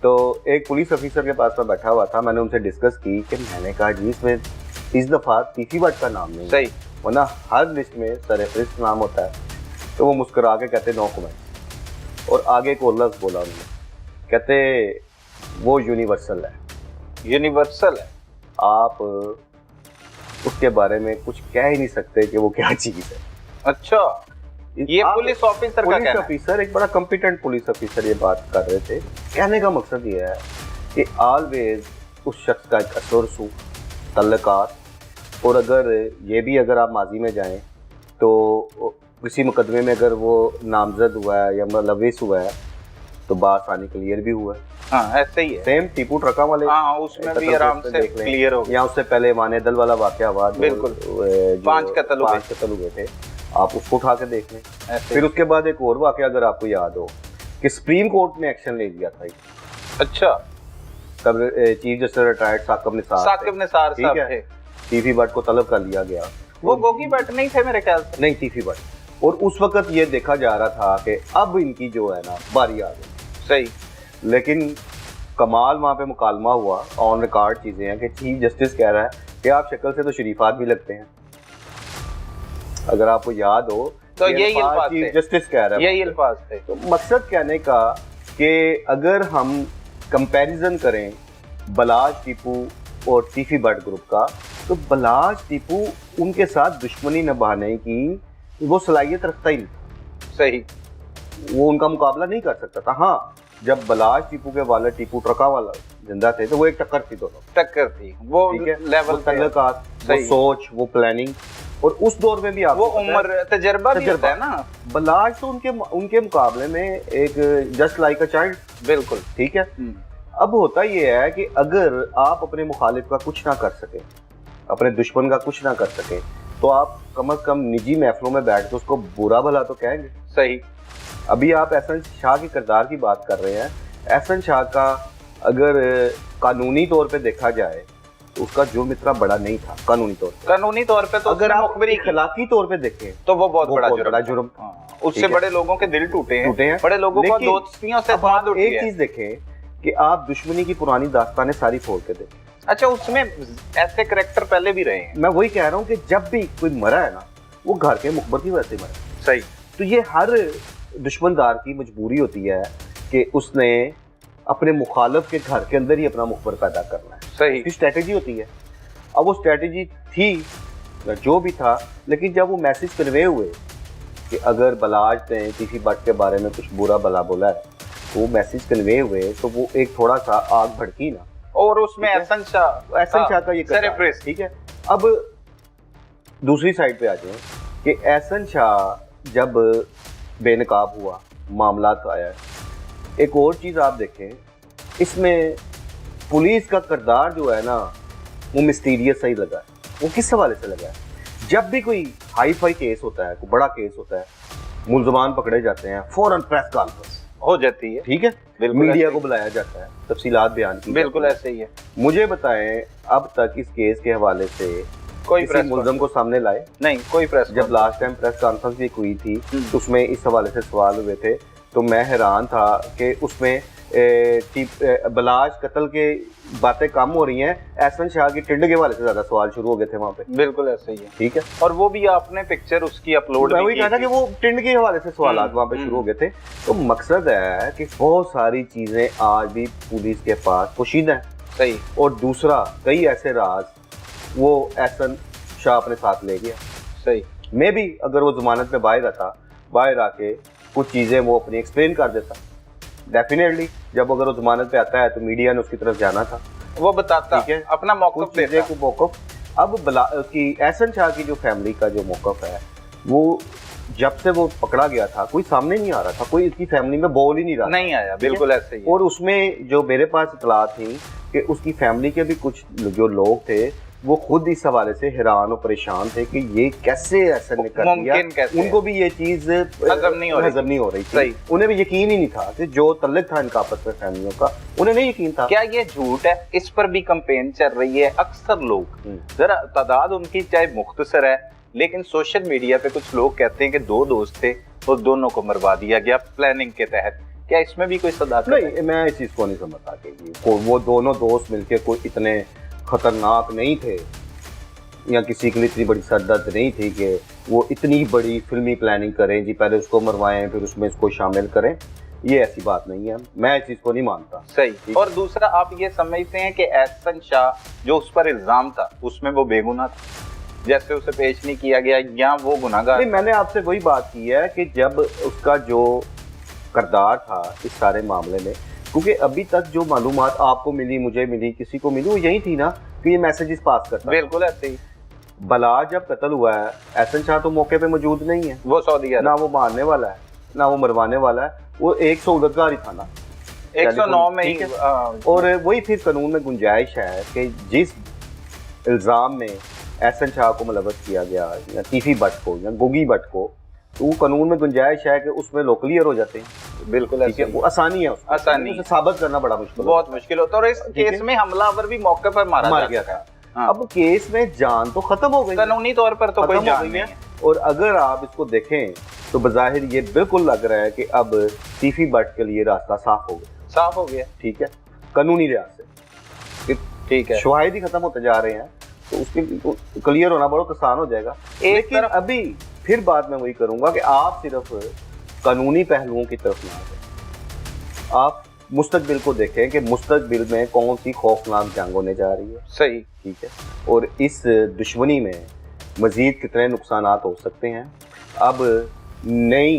तो एक पुलिस ऑफिसर के पास मैं बैठा हुआ था, मैंने उनसे डिस्कस की कि मैंने कहा जी इसमें इस दफा तीफी भट्ट का नाम नहीं। सही। वरना हर लिस्ट में सरफरिस्त नाम होता है। तो वो मुस्कुरा के कहते नो कमेंट, और आगे एक और लफ्ज़ बोला उन्होंने, कहते वो यूनिवर्सल है। यूनिवर्सल है। आप उसके बारे में कुछ कह ही नहीं सकते कि वो क्या चीज है। अच्छा, ये पुलिस ऑफिसर का कहना है। पुलिस ऑफिसर, एक बड़ा कॉम्पिटेंट पुलिस ऑफिसर ये बात कर रहे थे। कहने का मकसद ये है कि ऑलवेज उस शख्स का एक असर सू तल्लकात, और अगर ये भी अगर आप माजी में जाएं तो किसी मुकदमे में अगर वो नामजद हुआ है या मुलविस हुआ है तो बासानी क्लियर भी हुआ है। हाँ, ऐसे ही है। सेम टीपू ट्रका वाले, हाँ, उसमें भी आराम से क्लियर हो गया। या उससे पहले माने दल वाला वाकया हुआ, बिल्कुल, 5 कत्ल हुए थे, आप उसको उठा के देख लें। फिर उसके बाद एक और वाकया अगर आपको याद हो कि सुप्रीम कोर्ट ने एक्शन ले लिया था। अच्छा। तब chief justice retired Saqib Nisar साहब थे। तीफी भट्ट को तलब कर लिया गया। वो गोगी भट्ट नहीं थे मेरे ख्याल से। नहीं, तीफी भट्ट। और उस वक्त ये देखा जा रहा था कि अब इनकी जो है ना बारी आ गई। सही। लेकिन कमाल वहाँ पे मुकालमा हुआ, ऑन रिकॉर्ड चीजें हैं कि चीफ जस्टिस कह रहा है कि आप शक्ल से तो शरीफात भी लगते हैं। अगर आपको याद हो तो यही अल्फाज चीफ जस्टिस कह रहा है, यही अल्फाज थे। तो मकसद कहने का कि अगर हम कंपैरिजन करें बलाज टीपू और तीफी भट्ट ग्रुप का, तो बलाज टीपू उनके साथ दुश्मनी निभाने की वो सलाहियत रखता ही नहीं। सही। वो उनका मुकाबला नहीं कर सकता था। हाँ, जब बलाज टीपू के वाले टीपू ट्रका वाला जिंदा थे तो वो एक टक्कर थी, दोनों टक्कर थी। वो लेवल तल्लुकात, वो सोच, वो प्लानिंग, और उस दौर में भी आप वो उम्र तजर्बा भी होता है ना। बलाज तो उनके मुकाबले में एक जस्ट लाइक अ चाइल्ड। बिल्कुल। ठीक है। अब होता ये है कि अगर आप अपने मुखालिफ का कुछ ना कर सके, अपने दुश्मन का कुछ ना कर सके, तो आप कम से कम निजी महफिलों में बैठ के उसको बुरा भला तो कहेंगे। सही। अभी आप एहसन शाह के किरदार की बात कर रहे हैं। एहसन शाह का अगर कानूनी तौर पे देखा जाए तो उसका जुर्म इतना बड़ा नहीं था। कानूनी तौर पे तो अगर आप इखलाकी तौर पे देखें तो वो बहुत बड़ा जुर्म। उससे बड़े लोगों के दिल टूटे हैं, बड़े लोगों को दोस्तियों से बात उठी है। एक चीज देखें कि आप दुश्मनी की पुरानी दास्तानें सारी फोड़ के देखें। अच्छा, उसमें ऐसे करैक्टर पहले भी रहे हैं। मैं वही कह रहा हूँ कि जब भी कोई मरा है ना, वो घर के मुखबर की वजह से मरा। सही। तो ये हर दुश्मनदार की मजबूरी होती है कि उसने अपने मुखालिफ के घर के अंदर ही अपना मुखबर पैदा करना है। सही। इसकी स्ट्रेटेजी होती है। अब वो स्ट्रेटेजी थी जो भी था, लेकिन जब वो मैसेज कन्वे हुए कि अगर बलाज ने तीफी भट्ट के बारे में कुछ बुरा भला बोला है, तो वो मैसेज कन्वे हुए, तो वो एक थोड़ा सा आग भड़की ना, और उसमें एहसन शाह का ये सरप्राइज। ठीक है। अब दूसरी साइड पे आ जाए कि एहसन शाह जब बेनकाब हुआ, मामला आया, एक और चीज आप देखें, इसमें पुलिस का किरदार जो है ना वो मिस्टीरियस सही लगा है। वो किस हवाले से लगा है? जब भी कोई हाई फाई केस होता है, कोई बड़ा केस होता है, मुलजमान पकड़े जाते हैं, फौरन प्रेस कॉन्फ्रेंस हो जाती है। ठीक है। मीडिया को बुलाया जाता है, तफसीलात बयान की। बिल्कुल ऐसे ही है। मुझे बताएं, अब तक इस केस के हवाले से कोई प्रेस मुलजम को सामने लाए? नहीं, कोई प्रेस। जब लास्ट टाइम प्रेस कॉन्फ्रेंस भी हुई थी तो उसमें इस हवाले से सवाल हुए थे, तो मैं हैरान था कि उसमें बलाज कत्ल के बातें कम हो रही हैं, एहसन शाह की टिंड के हवाले से ज्यादा सवाल शुरू हो गए थे वहाँ पे। बिल्कुल ऐसे ही है। ठीक है। और वो भी आपने पिक्चर उसकी अपलोड मैं वही कहा था कि वो टिंड के हवाले से सवाल वहाँ पे शुरू हो गए थे। तो मकसद है कि बहुत सारी चीजें आज भी पुलिस के पास पोशीदा है। सही। और दूसरा, कई ऐसे राज वो एहसन शाह अपने साथ ले गया। सही। मे भी अगर वो जमानत में बाहर आता, बाहर आके कुछ चीजें वो अपनी एक्सप्लेन कर देता, डेफिनेटली जब अगर वो जमानत पे आता है तो मीडिया ने उसकी तरफ जाना था, वो बताता, ठीक है, अपना मौक़िफ़ कुछ चीजें देता। को मौक़िफ़। अब की एहसन शाह की जो फैमिली का जो मौक़िफ़ है, वो जब से वो पकड़ा गया था कोई सामने नहीं आ रहा था, कोई इसकी फैमिली में बोल ही नहीं रहा, नहीं आया, बिल्कुल ऐसे ही है। और उसमें जो मेरे पास इतला थी कि उसकी फैमिली के भी कुछ जो लोग थे वो खुद इस हवाले से हैरान और परेशान थे कि ये कैसे ऐसा ने कर दिया, मुमकिन कैसे उनको भी ये चीज हजम नहीं हो रही थी। उन्हें भी यकीन ही नहीं था कि जो तल्लुक था इनका आपस में फैमिलियों का, उन्हें नहीं यकीन था। क्या ये झूठ है? इस पर भी कैंपेन चल रही है। अक्सर लोग, जरा तादाद उनकी चाहे मुख्तसर है, लेकिन सोशल मीडिया पे कुछ लोग कहते हैं कि 2 दोस्त थे और दोनों को मरवा दिया गया प्लानिंग के तहत। क्या इसमें भी कोई सदाकत है? नहीं, मैं इस चीज को नहीं समझता कि वो दोनों दोस्त मिलके कोई इतने खतरनाक नहीं थे या किसी के लिए इतनी बड़ी सरदर्द नहीं थी कि वो इतनी बड़ी फिल्मी प्लानिंग करें जी, पहले उसको मरवाएं फिर उसमें इसको शामिल करें। ये ऐसी बात नहीं है, मैं इस चीज को नहीं मानता। सही। और दूसरा, आप ये समझते हैं कि एहसन शाह जो उस पर इल्जाम था उसमें वो बेगुनाह था, जैसे उसे पेश नहीं किया गया, या वो गुनाहगार? नहीं, मैंने आपसे वही बात की है कि जब उसका जो किरदार था इस सारे मामले में, क्योंकि अभी तक जो मालूमात आपको मिली, मुझे मिली, किसी को मिली, वो यही थी ना कि ये मैसेजेस पास करता। बिल्कुल ऐसे ही। बला जब कत्ल हुआ है, एहसन शाह तो मौके पे मौजूद नहीं है, वो सऊदी अरब, ना वो मारने वाला है ना वो मरवाने वाला है, वो एक सहूलतगार ही था ना, 109 में ही। और वही फिर कानून में गुंजाइश है कि जिस इल्जाम में एहसन शाह को मुलव्वस किया गया, या तीफी भट्ट को या गोगी भट्ट को, तो वो कानून में गुंजाइश है कि उसमें लोग क्लियर हो जाते हैं। बिल्कुल ऐसे वो आसानी है, उसको आसानी उसे साबित करना बड़ा मुश्किल, बहुत मुश्किल होता है। और इस केस में हमलावर भी मौके पर मार गया था। हाँ। अब केस में जान तो खत्म हो गई, कानूनी तौर पर तो कोई जान नहीं है। और अगर आप इसको देखें तो बज़ाहिर ये बिल्कुल लग रहा है कि अब तीफी भट्ट के लिए रास्ता साफ हो गया, साफ हो गया, ठीक है, कानूनी लिहाज से, ठीक है, शवाहिद ही खत्म होते जा रहे हैं, तो उसके क्लियर होना बहुत आसान हो जाएगा। लेकिन अभी फिर बात मैं वही करूंगा कि आप सिर्फ कानूनी पहलुओं की तरफ ना आए, आप मुस्तकबिल को देखें कि मुस्तकबिल में कौन सी खौफनाक जंग होने जा रही है। सही, ठीक है, और इस दुश्मनी में मजीद कितने नुकसान हो सकते हैं। अब नई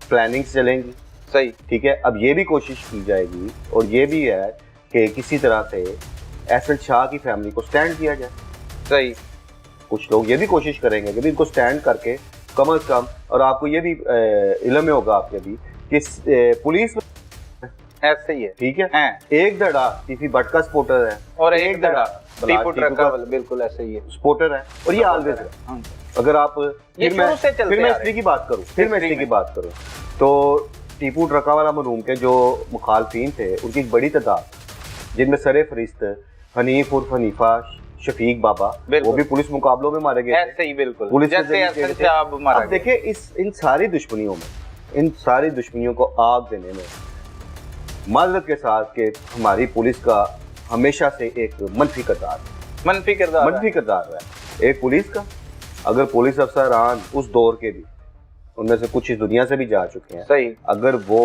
प्लानिंग्स चलेंगी, सही, ठीक है, अब ये भी कोशिश की जाएगी और ये भी है कि किसी तरह से एहसन शाह की फैमिली को स्टैंड किया जाए। सही। कुछ लोग ये भी कोशिश करेंगे कि भी इनको स्टैंड करके कम से कम, और आपको ये भी इल्म में होगा आपके भी कि पुलिस ऐसे ही है, ठीक है, एक धड़ा तीफी भट्ट का सपोर्टर है और एक धड़ा टीपू ट्रक का, बिल्कुल ऐसे ही है, सपोर्टर है, और ये ऑलवेज है। अगर आप फिर मैं हिस्ट्री की बात करूं, तो टीपू ट्रका वाला मरूम के जो मुखालफिन थे उनकी एक बड़ी तादाद, जिनमें सरे फरिश्त हनीफ उर्फ हनीफा शफीक बाबा, वो भी पुलिस मुकाबलों में मारे गए ऐसे ही, बिल्कुल पुलिस जैसे अब मारा। देखिए इन सारी दुश्मनियों में, इन सारी दुश्मनियों को आग देने में माजरत के साथ कि हमारी पुलिस का हमेशा से एक मनफी किरदार है। एक पुलिस का, अगर पुलिस अफसरान उस दौर के भी, उनमें से कुछ इस दुनिया से भी जा चुके हैं, सही, अगर वो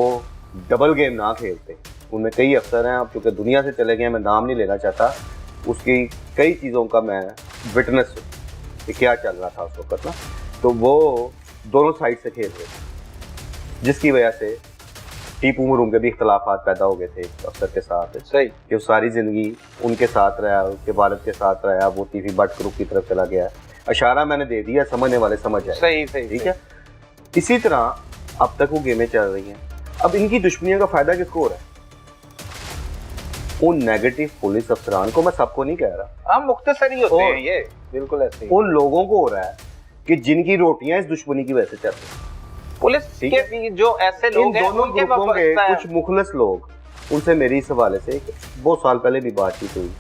डबल गेम ना खेलते, उनमें कई अफसर हैं, अब चूंकि दुनिया से चले गए, मैं नाम नहीं लेना चाहता, उसकी कई चीज़ों का मैं विटनेस हूँ कि क्या चल रहा था उस वक्त ना, तो वो दोनों साइड से खेल रहे थे, जिसकी वजह से टीपू मरूम के भी इख्तलाफात पैदा हो गए थे अफसर के साथ। सही, कि वो सारी ज़िंदगी उनके साथ रहा, उसके वालिद के साथ रहा, वो तीफी भट्ट ग्रुप की तरफ चला गया। इशारा मैंने दे दिया, समझने वाले समझ जाए। सही, सही, ठीक है। इसी तरह अब तक वो गेमें चल रही हैं। अब इनकी दुश्मनियों का फायदा किसको हो रहा है? उन नेगेटिव पुलिस अफसरान को, मैं सबको नहीं कह रहा, हम मुख्तसर ही होते हैं, ये बिल्कुल ऐसे, उन लोगों को हो रहा है कि जिनकी रोटियां इस दुश्मनी की वजह से चल रही हैं। पुलिस के भी जो ऐसे लोग हैं, दोनों ग्रुपों के कुछ मुखलस लोग, उनसे मेरी इस हवाले से बहुत साल पहले भी बातचीत हुई,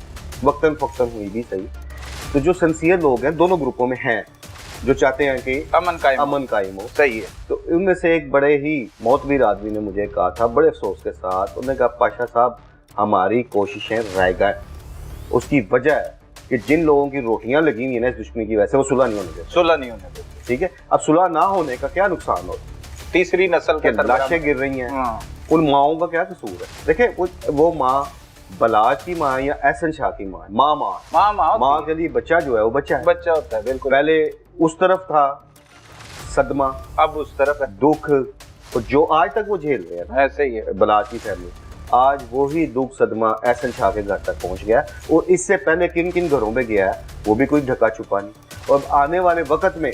वक्तन फक्तन हुई भी सही, तो जो सिंसियर लोग हैं दोनों ग्रुपों में हैं, जो चाहते हैं कि अमन कायम हो। सही है। तो उनमें से एक बड़े ही मोतबर आदमी ने मुझे कहा था बड़े अफसोस के साथ, उन्होंने कहा पाशा साहब हमारी कोशिशें रह गए, उसकी वजह है कि जिन लोगों की रोटियां लगी हुई है ना इस दुश्मनी की वजह से, वो सुलह नहीं होने देते। ठीक है, अब सुलह ना होने का क्या नुकसान हो, तीसरी नस्ल के लाशें गिर रही हैं, उन माओं का क्या कसूर है? देखिए वो माँ बलाज की माँ या एहसन शाह की माँ? माँ माँ के लिए बच्चा जो है वो बच्चा है, बच्चा होता है, बिल्कुल। पहले उस तरफ था सदमा, अब उस तरफ है, दुख, और जो आज तक वो झेल रहे हैं ऐसे ही है। बलाज की फैमिली, आज वो ही दुख सदमा एहसन शाह के घर तक पहुंच गया। और इससे पहले किन किन घरों में गया है वो भी कोई ढका छुपा नहीं, और आने वाले वक्त में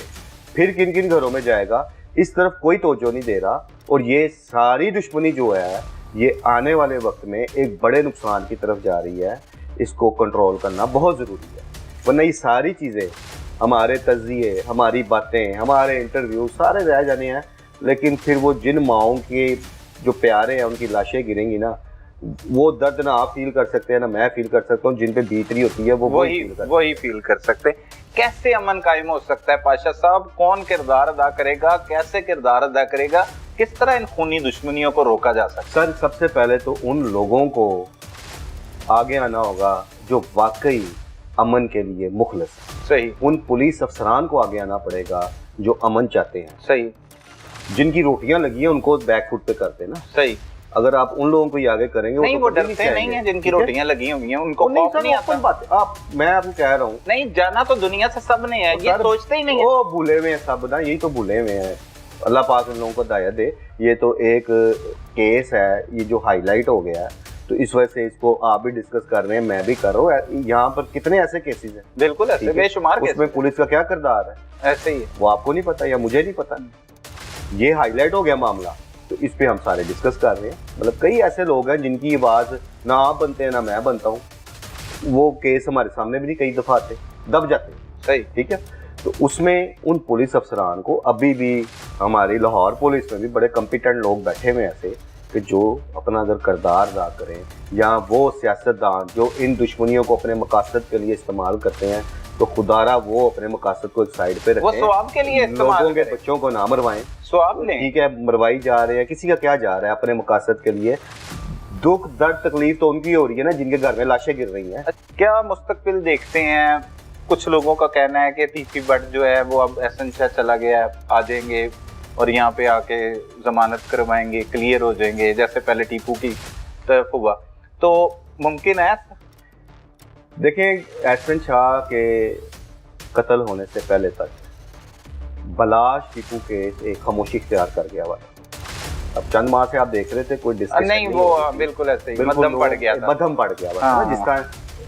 फिर किन किन घरों में जाएगा इस तरफ कोई तवज्जो नहीं दे रहा। और ये सारी दुश्मनी जो है ये आने वाले वक्त में एक बड़े नुकसान की तरफ जा रही है। इसको कंट्रोल करना बहुत ज़रूरी है, वरना ये सारी चीज़ें, हमारे तज़िये, हमारी बातें, हमारे इंटरव्यू सारे रह जाने हैं, लेकिन फिर वो जिन माओं के जो प्यारे हैं उनकी लाशें गिरेंगी ना, वो दर्द ना आप फील कर सकते हैं ना मैं फील कर सकता हूँ, जिन पे बीत रही होती है वो वही फील कर सकते हैं। कैसे अमन कायम हो सकता है पाशा साहब? कौन किरदार अदा करेगा, कैसे किरदार अदा करेगा, किस तरह इन खूनी दुश्मनियों को रोका जा सकता है? सर, सबसे पहले तो उन लोगों को आगे आना होगा जो वाकई अमन के लिए मुखलिस हैं। सही। उन पुलिस अफसरान को आगे आना पड़ेगा जो अमन चाहते हैं। सही। जिनकी रोटियां लगी हैं उनको बैक फुट पे करते ना। सही। अगर आप उन लोगों को ही आगे करेंगे नहीं, वो तो डरते नहीं है, जिनकी रोटियां लगी हुई हैं उनको खौफ नहीं आता। बात आप, मैं आपको कह रहा हूँ, नहीं जाना तो दुनिया से सब ने है, ये सोचते ही नहीं है। वो भूले हुए हैं सब ना, यही तो भूले हुए हैं। अल्लाह पाक उन लोगों को हिदायत दे। ये तो एक केस है, ये जो हाईलाइट हो गया है, तो इस वजह से इसको आप भी डिस्कस कर रहे हैं, मैं भी कर रहा हूँ। यहाँ पर कितने ऐसे केसेस हैं, बिल्कुल ऐसे बेशुमार, उसमें पुलिस का क्या किरदार है ऐसे ही, वो आपको नहीं पता या मुझे नहीं पता। ये हाईलाइट हो गया मामला, तो इस पे हम सारे डिस्कस कर रहे हैं। मतलब कई ऐसे लोग हैं जिनकी आवाज ना आप बनते हैं ना मैं बनता हूँ, वो केस हमारे सामने भी नहीं कई दफा आते, दब जाते हैं। सही। ठीक है, तो उसमें उन पुलिस अफसरान को अभी भी हमारी लाहौर पुलिस में भी बड़े कॉम्पिटेंट लोग बैठे हुए ऐसे कि जो अपना अगर किरदार अदा करें, या वो सियासतदान जो इन दुश्मनियों को अपने मकासद के लिए इस्तेमाल करते हैं, तो खुदारा वो अपने मकासद को एक साइड पे रखें, वो सवाब के लिए इस्तेमाल लोगों के बच्चों को ना मरवाएं। सवाब नहीं, ठीक है, मरवाई जा रहे हैं, किसी का क्या जा रहा है अपने मकासद के लिए। दुख दर्द तकलीफ तो उनकी हो रही है ना जिनके घर में लाशें गिर रही हैं। क्या मुस्तकबिल देखते हैं? कुछ लोगों का कहना है कि तीफी भट्ट जो है वो अब एहसन शाह चला गया, आ जाएंगे और यहाँ पे आके जमानत करवाएंगे, क्लियर हो जाएंगे, जैसे पहले टीपू की तरफ हुआ, तो मुमकिन है? देखें, एहसन शाह के कत्ल होने से पहले तक बलाज टीपू केस एक खामोशी इख्तियार कर गया हुआ था। अब चंद माह से आप देख रहे थे कोई डिस्कशन नहीं, वो बिल्कुल ऐसे ही मध्यम पड़ गया था, मध्यम पड़ गया हुआ, जिसका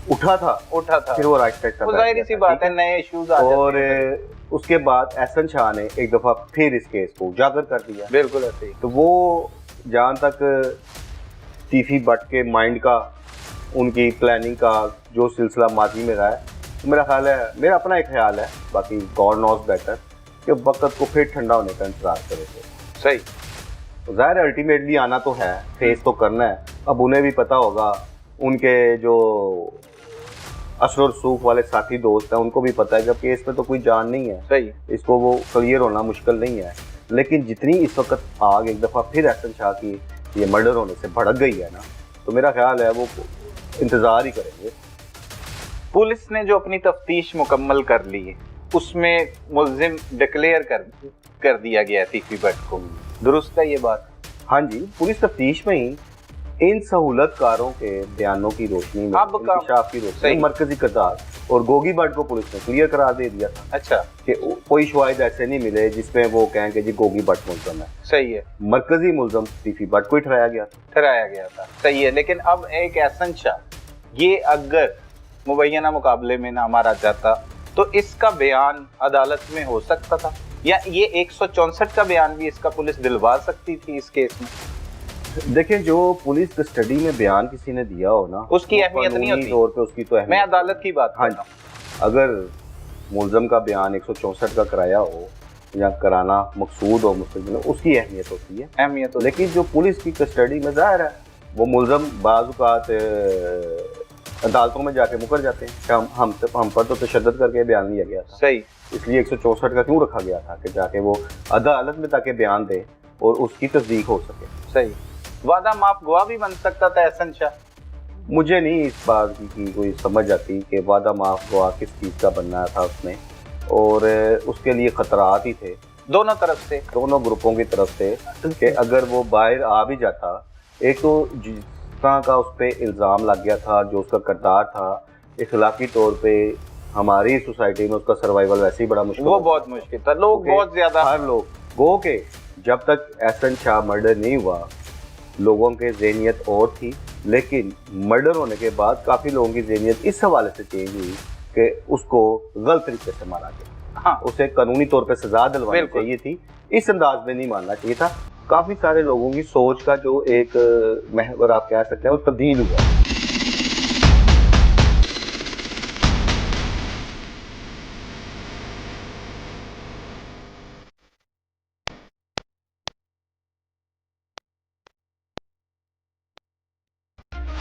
उठा था फिर वो राइट साइड, जाहिर सी बात है, नए इश्यूज आ जाते हैं। और उसके बाद एहसन शाह ने एक दफा फिर इस केस को उजागर कर दिया। बिल्कुल ऐसे ही। तो वो जहाँ तक तीफी भट्ट के माइंड का, उनकी प्लानिंग का जो सिलसिला माजी में रहा है, तो मेरा ख्याल है, मेरा अपना एक ख्याल है, बाकी गॉड नोज बेटर, कि वक्त को फिर ठंडा होने का इंतजार करेंगे। सही। तो ज़ाहिर अल्टीमेटली आना तो है, फेस तो करना है। अब उन्हें भी पता होगा, उनके जो असर सूख वाले साथी दोस्त हैं उनको भी पता है कि अब केस में तो कोई जान नहीं है। सही। इसको वो क्लियर होना मुश्किल नहीं है। लेकिन जितनी इस वक्त आग एक दफ़ा फिर एहसन शाह की ये मर्डर होने से भड़क गई है ना, तो मेरा ख्याल है वो इंतज़ार ही करेंगे। पुलिस ने जो अपनी तफ्तीश मुकम्मल कर ली है, उसमें मुल्जिम डिक्लेयर कर दिया गया है तीफी भट्ट को, दुरुस्त है ये बात? हाँ जी, पुलिस तफ्तीश में ही इन सहूलतकारों के बयानों की रोशनी में, इंकशाफ की रोशनी में मरकजी किरदार और गोगी भट्ट को पुलिस ने क्लियर करार दे दिया था। अच्छा। कि कोई शवाहिद ऐसे नहीं मिले जिसमें वो कहें कि जी गोगी भट्ट मुल्ज़िम है। सही है। मरकजी मुल्ज़िम तीफी भट्ट को ही ठहराया गया था। सही है। लेकिन अब एक एहसन शाह, ये अगर मुबैना मुकाबले में ना मारा जाता तो इसका बयान अदालत में हो सकता था, या ये 164 का बयान भी इसका पुलिस दिलवा सकती थी इस केस में? देखें, जो पुलिस कस्टडी में बयान किसी ने दिया हो ना, उसकी अहमियत नहीं होती तौर पे उसकी तो अहमियत। मैं अदालत की बात कर रहा हूं। अगर मुल्ज़म का बयान 164 का कराया हो या कराना मकसूद हो मुस्तक़बिल, उसकी अहमियत होती है, अहमियत। लेकिन जो पुलिस की कस्टडी में ज़ाहिर है वो मुल्ज़म बाज़ औक़ात अदालतों में जाके मुकर जाते हैं। हम पर तो तशद्दुद करके बयान लिया गया था। सही। इसलिए 164 का क्यों रखा गया था कि जाके वो अदालत में ताकि बयान दे और उसकी तस्दीक हो सके। सही। वादा माफ गवाह भी बन सकता था एहसन शाह? मुझे नहीं इस बात की कोई समझ आती कि वादा माफ गवाह किस चीज़ का बनना था उसमें, और उसके लिए खतरात ही थे दोनों तरफ से, दोनों ग्रुपों की तरफ से कि अगर वो बाहर आ भी जाता, एक तो तरह का उस पर इल्ज़ाम लग गया था, जो उसका किरदार था, इखलाकी तौर पे हमारी सोसाइटी में उसका सर्वाइवल वैसे ही बड़ा मुश्किल, वो बहुत मुश्किल था। लोग बहुत ज्यादा, हर लोग गो के जब तक एहसन शाह मर्डर नहीं हुआ लोगों के ज़हनियत और थी, लेकिन मर्डर होने के बाद काफ़ी लोगों की ज़हनियत इस हवाले से चेंज हुई कि उसको गलत तरीके से मारा गया। हाँ, उसे कानूनी तौर पे सजा दिलवानी चाहिए थी, इस अंदाज में नहीं मानना चाहिए था। काफ़ी सारे लोगों की सोच का जो एक महवर आप कह सकते हैं वो तब्दील हुआ।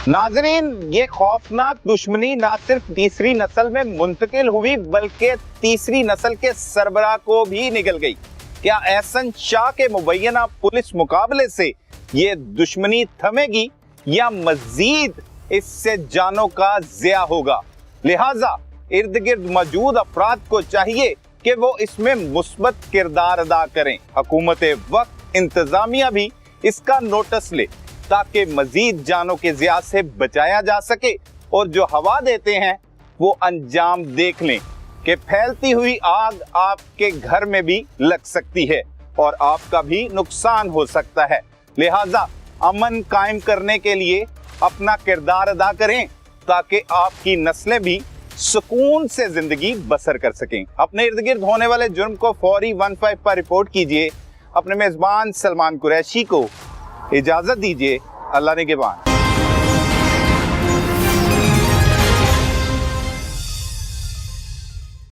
नाजरीन, ये खौफनाक दुश्मनी ना सिर्फ तीसरी नस्ल में मुंतकिल हुई बल्कि तीसरी नस्ल के सरबराह को भी निकल गई। क्या एहसन शाह के मुबैना पुलिस मुकाबले से ये दुश्मनी थमेगी या मजीद इससे जानों का ज़िया होगा? लिहाजा इर्द गिर्द मौजूद अफराद को चाहिए कि वो इसमें मुस्बत किरदार अदा करें। हुकूमत वक्त इंतजामिया भी इसका नोटिस ले ताकि मजीद जानों के ज़िया से बचाया जा सके और जो हवा देते हैं वो अंजाम देख लें कि फैलती हुई आग आपके घर में भी लग सकती है और आपका भी नुकसान हो सकता है। लिहाजा अमन कायम करने के लिए अपना किरदार अदा करें ताकि आपकी नस्लें भी सुकून से जिंदगी बसर कर सकें। अपने इर्द गिर्द होने वाले जुर्म को फौरी 15 पर रिपोर्ट कीजिए। अपने मेजबान सलमान कुरैशी को इजाजत दीजिए। अल्लाह निगहबान।